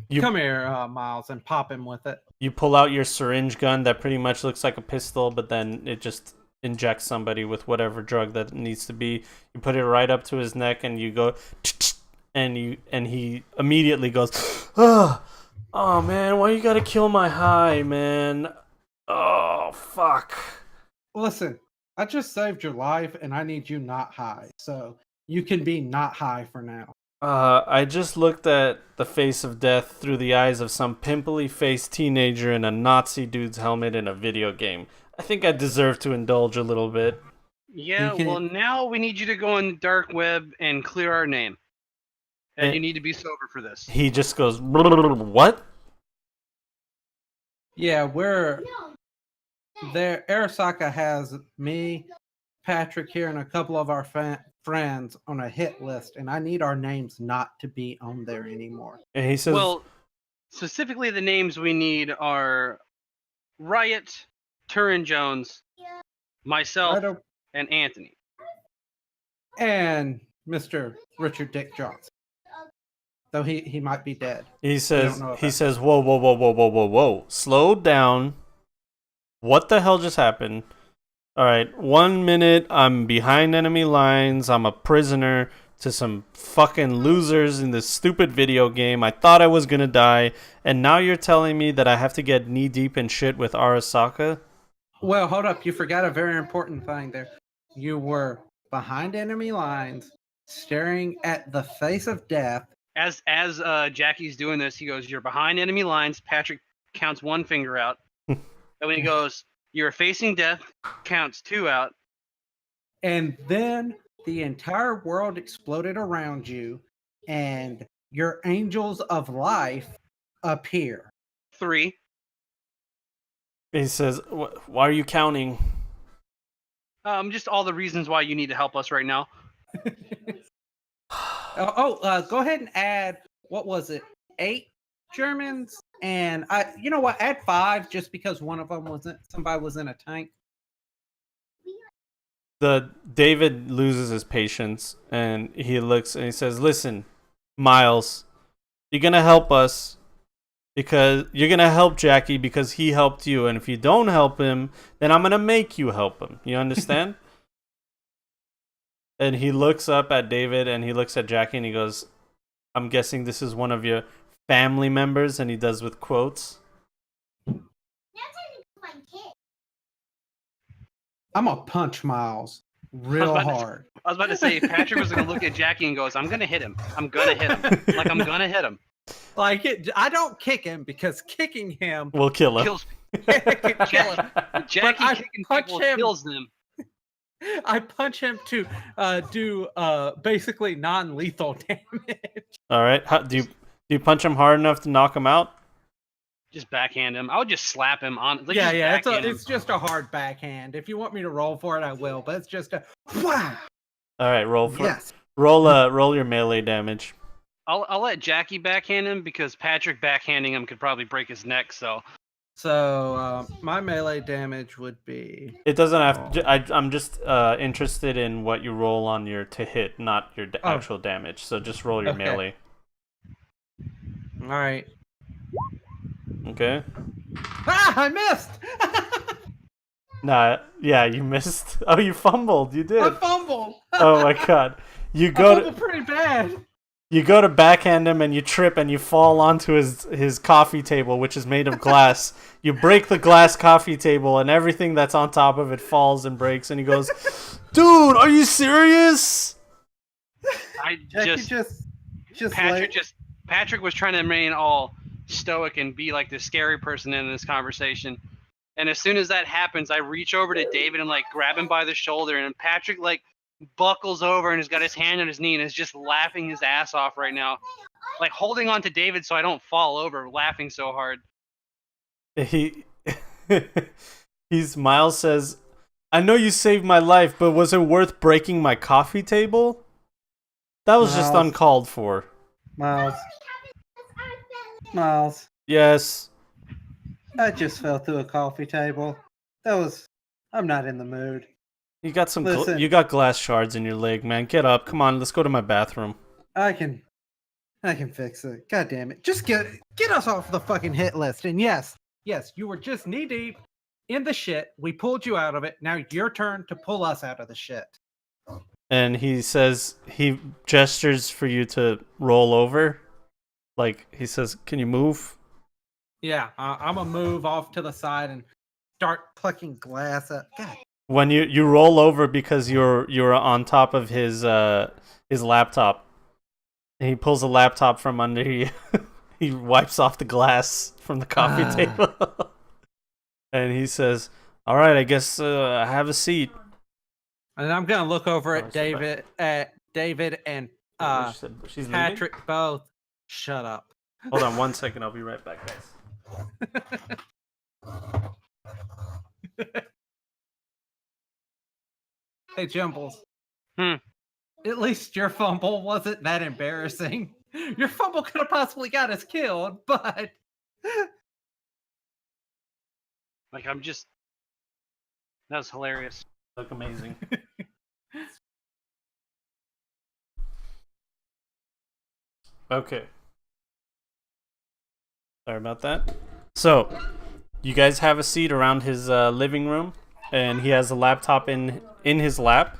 You- Come here, Miles, and pop him with it. You pull out your syringe gun that pretty much looks like a pistol, but then it just injects somebody with whatever drug that needs to be. You put it right up to his neck, and you go, and he immediately goes, "Oh man, why you gotta kill my high, man? Oh fuck." Listen, I just saved your life, and I need you not high, so you can be not high for now. I just looked at the face of death through the eyes of some pimply-faced teenager in a Nazi dude's helmet in a video game. I think I deserve to indulge a little bit. Yeah, You well, can- now we need you to go on the dark web and clear our name. And Eh. you need to be sober for this. He just goes, what? Yeah, we're there. Arasaka has me, Patrick here, and a couple of our friends on a hit list, and I need our names not to be on there anymore. And he says, Well, specifically, the names we need are Riot, Turin Jones, myself, Right o- and Anthony. and Mr. Richard Dick Johnson. Though he might be dead. he We says, don't know he about says, whoa, whoa, whoa, whoa, whoa, whoa, whoa. Slow down. What the hell just happened? All right, 1 minute I'm behind enemy lines. I'm a prisoner to some fucking losers in this stupid video game. I thought I was gonna die, and now you're telling me that I have to get knee deep in shit with Arasaka? Well, hold up. You forgot a very important thing there. You were behind enemy lines, staring at the face of death. As Jackie's doing this, he goes, "You're behind enemy lines." Patrick counts one finger out, and when he goes, "You're facing death," counts two out. And then the entire world exploded around you, and your angels of life appear. Three. He says, why are you counting? Just all the reasons why you need to help us right now. Go ahead and add, what was it, 8 Germans? And you know what, add 5 just because one of them somebody was in a tank. David loses his patience, and he looks and he says, listen, Miles, you're gonna help us because you're gonna help Jackie because he helped you, and if you don't help him, then I'm gonna make you help him. You understand? And he looks up at David and he looks at Jackie and he goes, I'm guessing this is one of your family members, and he does with quotes. I'm gonna punch Miles real hard. I was about to say, Patrick was going to look at Jackie and goes, "I'm going to hit him. I'm going to hit him. Like, I'm going to hit him." Like I don't kick him because kicking him We'll kill him. Kills can kill him. Jackie I kicking punch people him. kills them. I punch him to do basically non-lethal damage. All right. Do you punch him hard enough to knock him out? Just backhand him. I would just slap him on. Like, Yeah, just backhand him. it's just a hard backhand. If you want me to roll for it, I will. But it's just a wow. All right, roll for Yes. roll your melee damage. I'll let Jackie backhand him because Patrick backhanding him could probably break his neck. So My melee damage would be. It doesn't have. I'm just interested in what you roll on your to hit, not your actual damage. So just roll your Okay. melee. All right. Okay. Ah, I missed. Nah. Yeah, you missed. Oh, you fumbled. You did. I fumbled. Oh my god. You I go fumbled pretty bad. You go to backhand him and you trip and you fall onto his coffee table, which is made of glass. You break the glass coffee table and everything that's on top of it falls and breaks. And he goes, "Dude, are you serious?" Patrick was trying to remain all stoic and be like the scary person in this conversation. And as soon as that happens, I reach over to David and like grab him by the shoulder, and Patrick like buckles over and has got his hand on his knee and is just laughing his ass off right now, like holding on to David so I don't fall over, laughing so hard. Miles says, "I know you saved my life, but was it worth breaking my coffee table? That was just uncalled for." Miles. Yes. I just fell through a coffee table. I'm not in the mood. You got Listen. you got glass shards in your leg, man. Get up. Come on, let's go to my bathroom. I can fix it. God damn it. Just get us off the fucking hit list. And yes, you were just knee deep in the shit. We pulled you out of it. Now your turn to pull us out of the shit. And he gestures for you to roll over. Like, he says, "Can you move?" Yeah, I'm gonna move off to the side and start plucking glass up. God. When you roll over because you're on top of his laptop. And he pulls the laptop from under you. He wipes off the glass from the coffee table. And he says, "All right, I guess have a seat." And I'm gonna look over Oh, at David and What she said? She's leaving? Patrick both. Shut up. Hold on 1 second. I'll be right back, guys. Hey, Jumbles. Hmm. At least your fumble wasn't that embarrassing. Your fumble could have possibly got us killed, but Like, I'm just... That was hilarious. Look amazing. Okay. Sorry about that. So, you guys have a seat around his living room, and he has a laptop in his lap.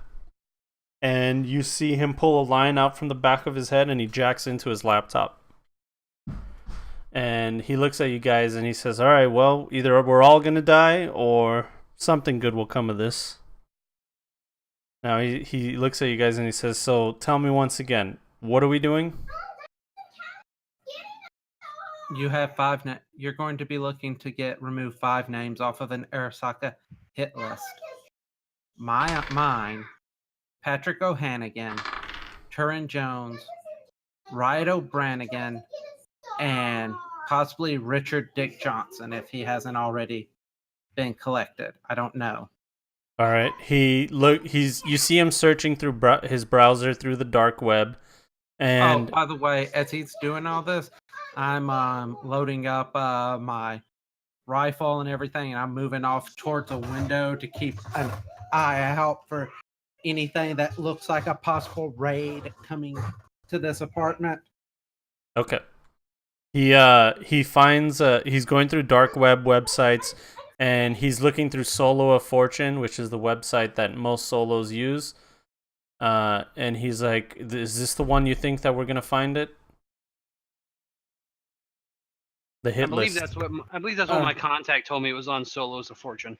And you see him pull a line out from the back of his head, and he jacks into his laptop. And he looks at you guys, and he says, "All right, well, either we're all gonna die, or something good will come of this." Now he looks at you guys, and he says, "So tell me once again, what are we doing?" you have 5 you're going to be looking to remove 5 names off of an Arasaka hit list. Mine, Patrick O'Hannigan, Turin Jones, Riot O'Branigan, and possibly Richard Dick Johnson if he hasn't already been collected. I don't know. All right. You see him searching through his browser through the dark web. And by the way, as he's doing all this, I'm loading up my rifle and everything, and I'm moving off towards a window to keep an eye out for anything that looks like a possible raid coming to this apartment. Okay. He finds he's going through dark web websites, and he's looking through Solo of Fortune, which is the website that most solos use. And he's like, "Is this the one you think that we're gonna find it?" The hit list. I believe that's what my contact told me. It was on Solos of Fortune.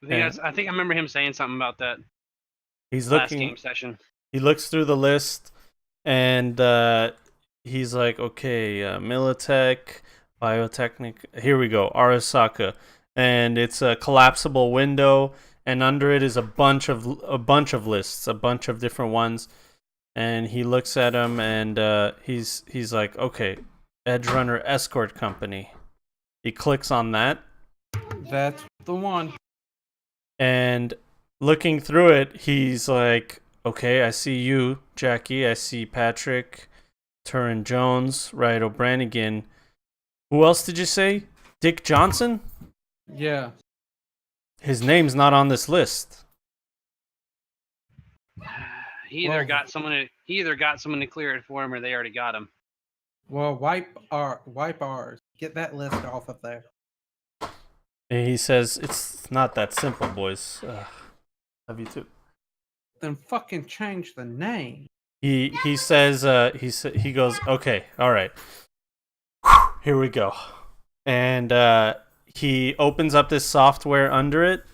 I think I remember him saying something about that. He's last looking. Game session. He looks through the list, and he's like, "Okay, Militech, Biotechnic. Here we go, Arasaka." And it's a collapsible window, and under it is a bunch of lists, a bunch of different ones. And he looks at them, and he's like, "Okay, Edge Runner Escort Company." He clicks on that. That's the one. And looking through it, he's like, "Okay, I see you, Jackie. I see Patrick, Turin Jones, Riot O'Branigan. Who else did you say? Dick Johnson?" Yeah. His name's not on this list. He either got someone to clear it for him, or they already got him. Well, wipe ours. Get that list off of there. And he says, "It's not that simple, boys." Love you too. Then fucking change the name. He says he goes, "Okay, all right, here we go," and he opens up this software under it,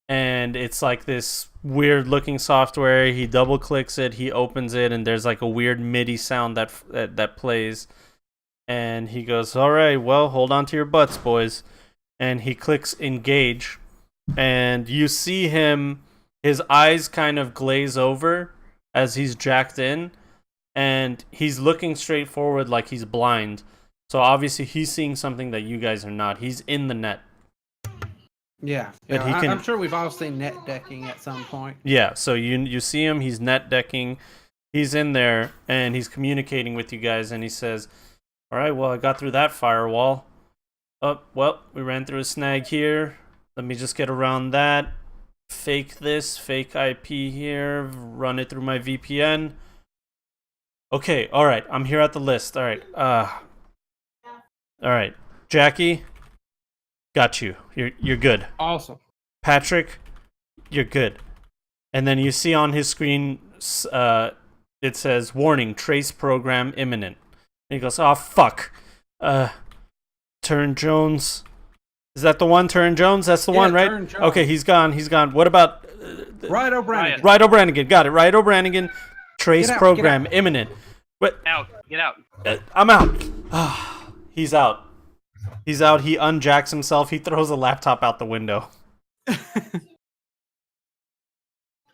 and it's like this weird looking software. He double clicks it, he opens it, and there's like a weird MIDI sound that plays, and he goes, "All right, well, hold on to your butts, boys," and he clicks engage, and you see his eyes kind of glaze over as he's jacked in, and he's looking straight forward like he's blind. So obviously he's seeing something that you guys are not. He's in the net. Yeah. But I'm sure we've all seen net decking at some point. Yeah, so you see him, he's net decking. He's in there, and he's communicating with you guys, and he says, "All right, well, I got through that firewall. Oh, well, we ran through a snag here. Let me just get around that. Fake this, fake IP here, run it through my VPN. Okay, all right, I'm here at the list. All right, all right, Jackie, got you. You're good. Awesome. Patrick, you're good." And then you see on his screen, it says, "Warning, trace program imminent." And he goes, "Oh, fuck. Turin Jones. Is that the one, Turin Jones? That's the one, right? Okay, he's gone. What about... Riot O'Branigan. Riot O'Branigan. Got it. Riot O'Branigan. Trace program imminent. What? Get out. I'm out. He's out. He's out. He unjacks himself. He throws a laptop out the window.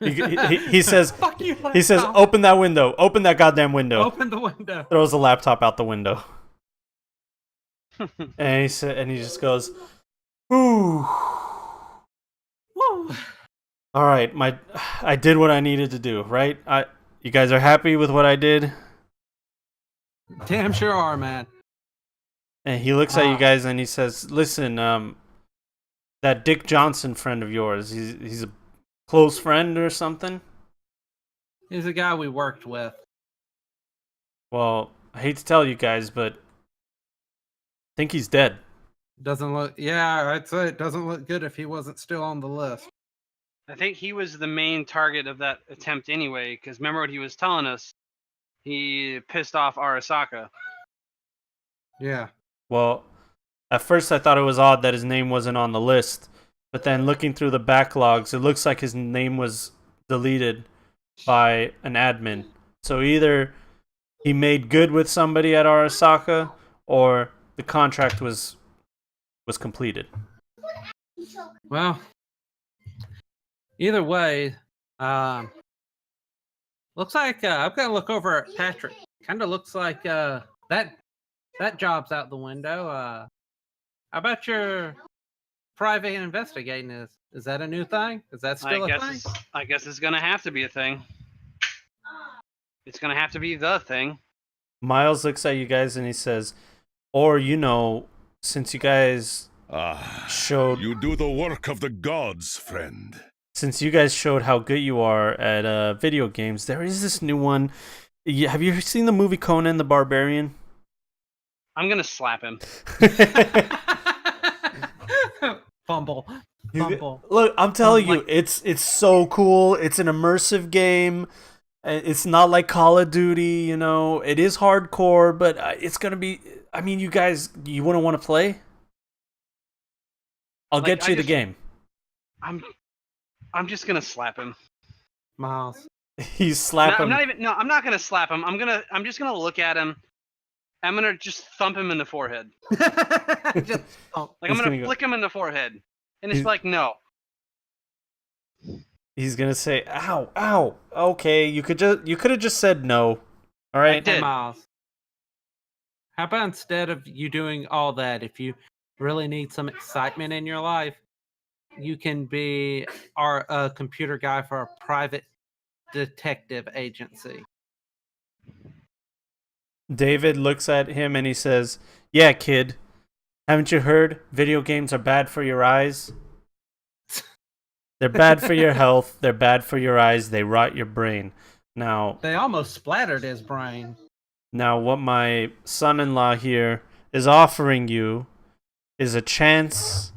He says, Fuck you, he says, laptop. open that window. Open that goddamn window. Open the window. Throws the laptop out the window. And he just goes, "Ooh, Woo. all right, I did what I needed to do, right? You guys are happy with what I did?" Damn sure are, man. And he looks at you guys and he says, "Listen, that Dick Johnson friend of yours, he's a close friend or something?" He's a guy we worked with. Well, I hate to tell you guys, but I think he's dead. Doesn't look. Yeah, I'd say it doesn't look good if he wasn't still on the list. I think he was the main target of that attempt anyway, because remember what he was telling us? He pissed off Arasaka. Yeah. Well, at first I thought it was odd that his name wasn't on the list, but then looking through the backlogs, it looks like his name was deleted by an admin. So either he made good with somebody at Arasaka, or the contract was completed. Well, either way, looks like I'm gonna look over at Patrick. Kind of looks like that job's out the window. How about your private investigating? Is that a new thing? Is that still a thing? I guess it's gonna have to be a thing. It's gonna have to be the thing. Miles looks at you guys and he says, or, since you guys showed... You do the work of the gods, friend. Since you guys showed how good you are at video games, there is this new one. Have you seen the movie Conan the Barbarian? I'm gonna slap him. Fumble. Look, I'm telling you, it's so cool. It's an immersive game. It's not like Call of Duty, It is hardcore, but it's gonna be. I mean, you guys, you wouldn't want to play? I'll get you the game. I'm just gonna slap him. Miles. He's slapping. I'm not gonna slap him. I'm just gonna look at him. I'm gonna just thump him in the forehead. I'm gonna flick him in the forehead, and it's like no. He's gonna say, "Ow, ow." Okay, you could have just said no. All right, I did. Hey, Miles. How about instead of you doing all that, if you really need some excitement in your life, you can be our computer guy for a private detective agency. David looks at him and he says, "Yeah, kid. Haven't you heard? Video games are bad for your eyes. They're bad for your health. They're bad for your eyes. They rot your brain." Now, they almost splattered his brain. Now, what my son-in-law here is offering you is a chance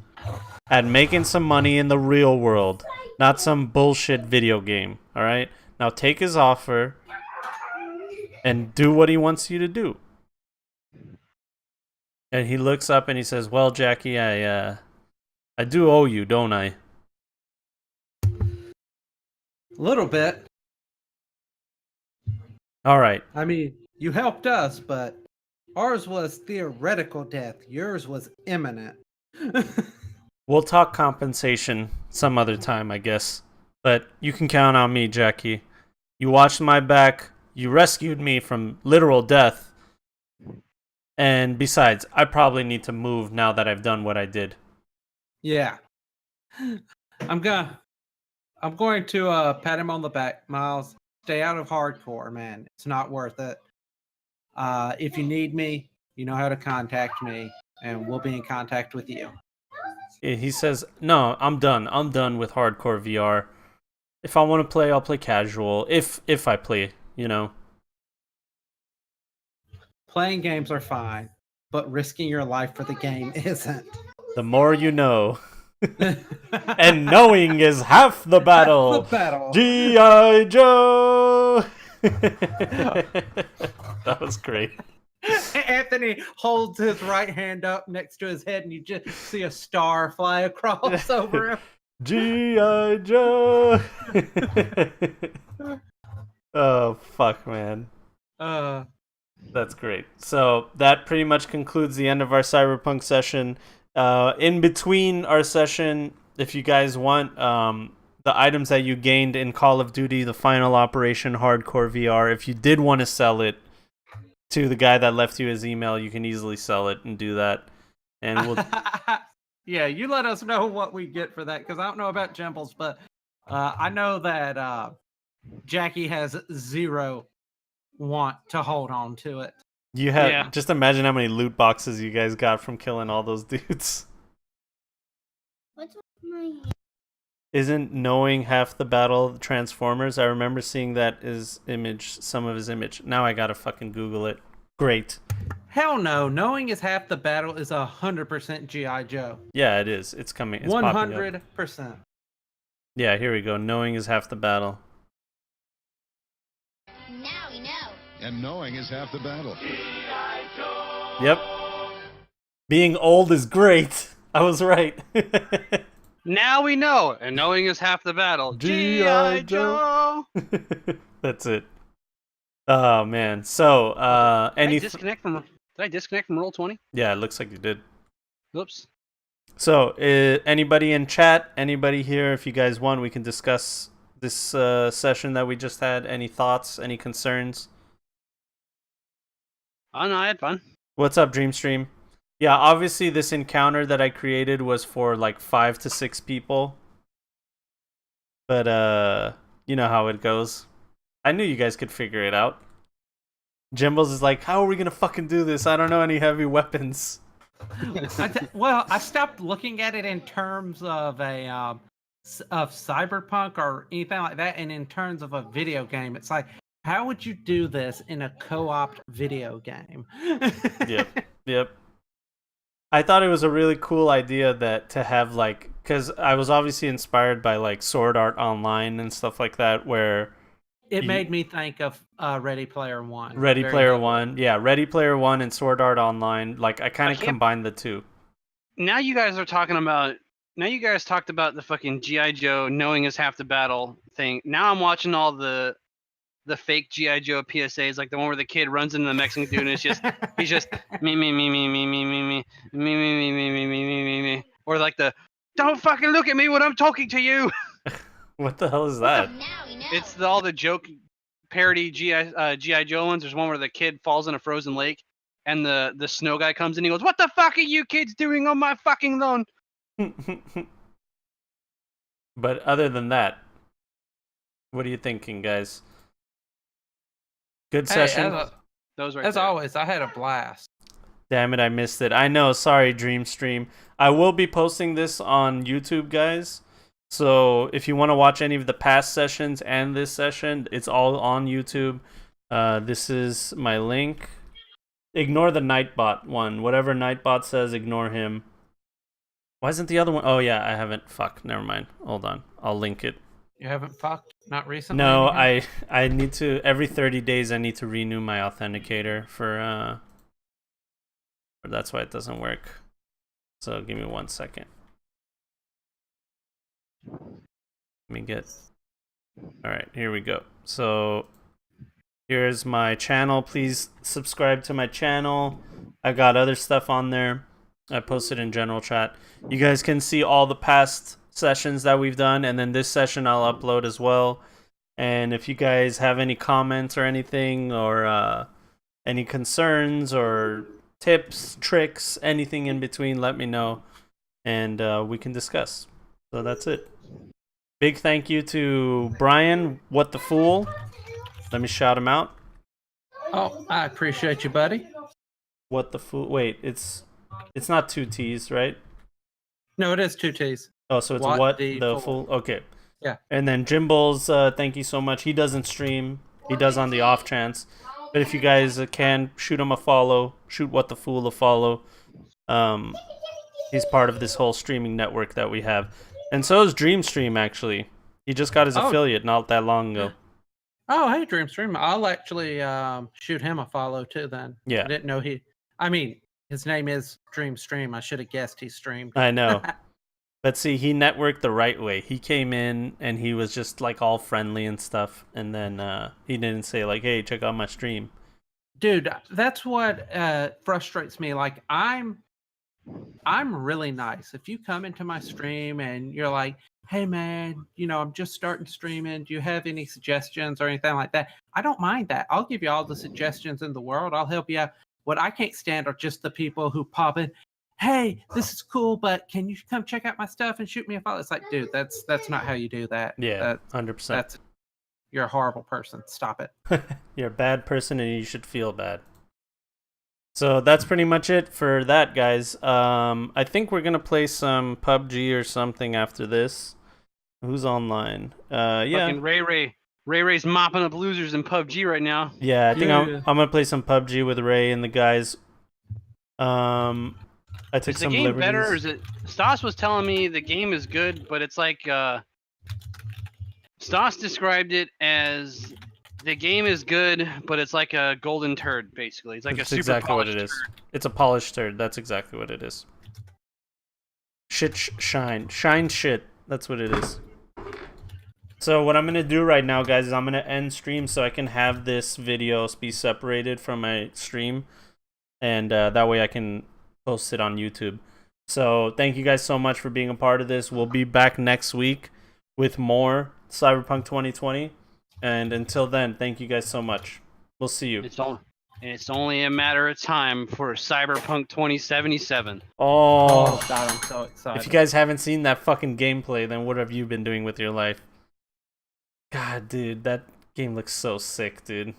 at making some money in the real world, not some bullshit video game. All right? Now, take his offer and do what he wants you to do. And he looks up and he says, "Well, Jackie, I do owe you, don't I?" A little bit. All right. I mean, you helped us, but ours was theoretical death. Yours was imminent. We'll talk compensation some other time, I guess. But you can count on me, Jackie. You watched my back. You rescued me from literal death. And besides, I probably need to move now that I've done what I did. Yeah. I'm going to pat him on the back. Miles, stay out of hardcore, man. It's not worth it. If you need me, you know how to contact me, and we'll be in contact with you. He says, "No, I'm done. I'm done with hardcore VR. If I want to play, I'll play casual. If I play, Playing games are fine, but risking your life for the game isn't. The more you know." And knowing is half the battle. Half the battle. G.I. Joe. That was great. Anthony holds his right hand up next to his head, and you just see a star fly across over him. G.I. Joe. Oh, fuck, man. That's great. So that pretty much concludes the end of our Cyberpunk session. In between our session, if you guys want, the items that you gained in Call of Duty: The Final Operation Hardcore VR. If you did want to sell it to the guy that left you his email, you can easily sell it and do that. And we'll yeah, you let us know what we get for that, because I don't know about Jimbles, but I know that Jackie has zero want to hold on to it. you have just imagine how many loot boxes you guys got from killing all those dudes. What's my Isn't knowing half the battle Transformers? I remember seeing that some of his image. Now I gotta fucking Google it. Great. Hell no, knowing is half the battle is 100% G.I. Joe. Yeah, it is. It's coming. It's popping up. 100%. Yeah, here we go. Knowing is half the battle. Now we know. And knowing is half the battle. Yep. Being old is great. I was right. Now we know, and knowing is half the battle. G.I. Joe. That's it. Oh man. So, Did I disconnect from Roll20? Yeah, it looks like you did. Oops. So, anybody in chat, anybody here, if you guys want, we can discuss this session that we just had. Any thoughts, any concerns? Oh no, I had fun. What's up, Dreamstream? Yeah, obviously this encounter that I created was for like 5 to 6 people. But you know how it goes. I knew you guys could figure it out. Jimbles is like, how are we gonna fucking do this? I don't know any heavy weapons. Well, I stopped looking at it in terms of of Cyberpunk or anything like that, and in terms of a video game. It's like, how would you do this in a co-op video game? Yep. I thought it was a really cool idea that to have like, because I was obviously inspired by like Sword Art Online and stuff like that, where it made me think of Ready Player One. Ready Player One and Sword Art Online. Like I kind of combined the two. Now you guys are talking about. Now you guys talked about the fucking G.I. Joe knowing is half the battle thing. Now I'm watching all the fake G.I. Joe PSAs, like the one where the kid runs into the Mexican dude and he's just me, or like the don't fucking look at me when I'm talking to you. What the hell is that? Now we know. It's all the joke parody G.I. Joe ones. There's one where the kid falls in a frozen lake and the snow guy comes in and he goes, "What the fuck are you kids doing on my fucking lawn?" But other than that, what are you thinking, guys? Good session. As always, I had a blast. Damn it, I missed it. I know, sorry, Dreamstream. I will be posting this on YouTube, guys. So if you want to watch any of the past sessions and this session, it's all on YouTube. This is my link. Ignore the Nightbot one. Whatever Nightbot says, ignore him. Why isn't the other one? Oh, yeah, I haven't. Fuck, never mind. Hold on. I'll link it. You haven't fucked? Not recently? No, I need to, every 30 days, I need to renew my authenticator for that's why it doesn't work. So give me 1 second. Let me get, all right, here we go. So here's my channel. Please subscribe to my channel. I got other stuff on there. I posted in general chat. You guys can see all the past sessions that we've done, and then this session I'll upload as well. And if you guys have any comments or anything, or any concerns or tips, tricks, anything in between, let me know, and we can discuss. So that's it. Big thank you to Brian, What the Fool. Let me shout him out. Oh, I appreciate you, buddy. What the Fool. Wait, it's not 2 T's, right? No, it is 2 T's. Oh, so it's what the fool. Okay. Yeah. And then Jimbles, thank you so much. He doesn't stream. He does on the off chance. But if you guys can, shoot him a follow. Shoot What the Fool a follow. He's part of this whole streaming network that we have. And so is Dreamstream, actually. He just got his affiliate not that long ago. Oh, hey, Dreamstream. I'll actually shoot him a follow, too, then. Yeah. I didn't know his name is Dreamstream. I should have guessed he streamed. I know. But see, he networked the right way. He came in and he was just like all friendly and stuff. And then he didn't say like, hey, check out my stream. Dude, that's what frustrates me. Like, I'm really nice. If you come into my stream and you're like, hey man, I'm just starting streaming. Do you have any suggestions or anything like that? I don't mind that. I'll give you all the suggestions in the world. I'll help you out. What I can't stand are just the people who pop in. Hey, this is cool, but can you come check out my stuff and shoot me a follow? It's like, dude, that's not how you do that. Yeah, 100%. That's you're a horrible person. Stop it. You're a bad person and you should feel bad. So that's pretty much it for that, guys. I think we're gonna play some PUBG or something after this. Who's online? Yeah. Fucking Ray's mopping up losers in PUBG right now. Yeah, I think Yeah. I'm gonna play some PUBG with Ray and the guys. I took Is the some game liberties. better, or is it? Stas was telling me the game is good, but it's like Stas described it as the game is good, but it's like a golden turd, basically. It's like That's a super exactly what polished it is. turd. It's a polished turd. That's exactly what it is. Shit, shine shit. That's what it is. So what I'm gonna do right now, guys, is I'm gonna end stream so I can have this video be separated from my stream, and that way I can post it on YouTube. So thank you guys so much for being a part of this. We'll be back next week with more Cyberpunk 2020, and until then, thank you guys so much. We'll see you. It's only a matter of time for Cyberpunk 2077. Oh, God, I'm so excited. if you guys haven't seen that fucking gameplay, then what have you been doing with your life? God, dude, that game looks so sick, dude.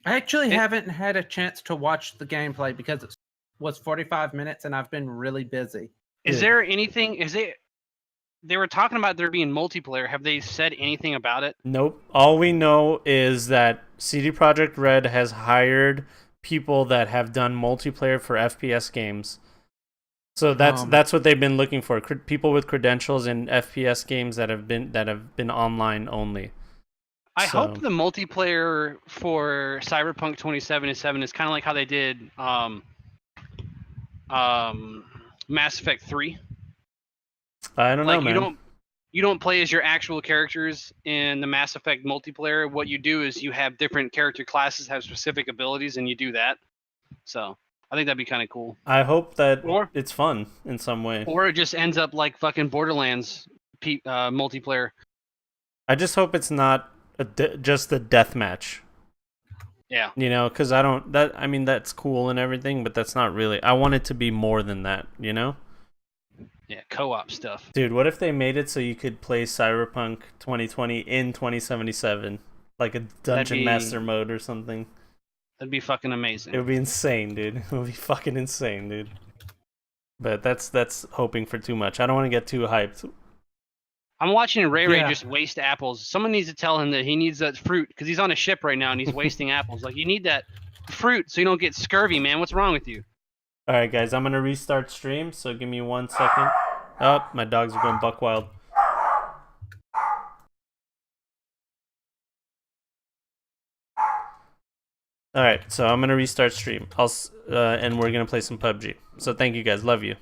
I actually haven't had a chance to watch the gameplay because it was 45 minutes and I've been really busy. Is Yeah. there anything? They were talking about there being multiplayer. Have they said anything about it? Nope. All we know is that CD Projekt Red has hired people that have done multiplayer for FPS games. So that's what they've been looking for. People with credentials in FPS games that have been online only. I So- hope the multiplayer for Cyberpunk 2077 is kind of like how they did Mass Effect 3. I don't know, Like man. you don't play as your actual characters in the Mass Effect multiplayer. What you do is you have different character classes have specific abilities, and you do that. So I think that'd be kind of cool. I hope that Or- it's fun in some way. Or it just ends up like fucking Borderlands multiplayer. I just hope it's not just a death match. Yeah. You know, because I mean, that's cool and everything, but that's not really. I want it to be more than that, you know? Yeah, co-op stuff. Dude, what if they made it so you could play Cyberpunk 2020 in 2077? Like a Dungeon be- Master mode or something. That'd be fucking amazing. It would be insane, dude. It would be fucking insane, dude. But that's hoping for too much. I don't want to get too hyped. I'm watching Ray Yeah. just waste apples. Someone needs to tell him that he needs that fruit because he's on a ship right now and he's wasting apples. Like, you need that fruit so you don't get scurvy, man. What's wrong with you? Alright, guys, I'm going to restart stream, so give me 1 second. Oh, my dogs are going buck wild. Alright, so I'm going to restart stream. And we're going to play some PUBG. So thank you guys. Love you.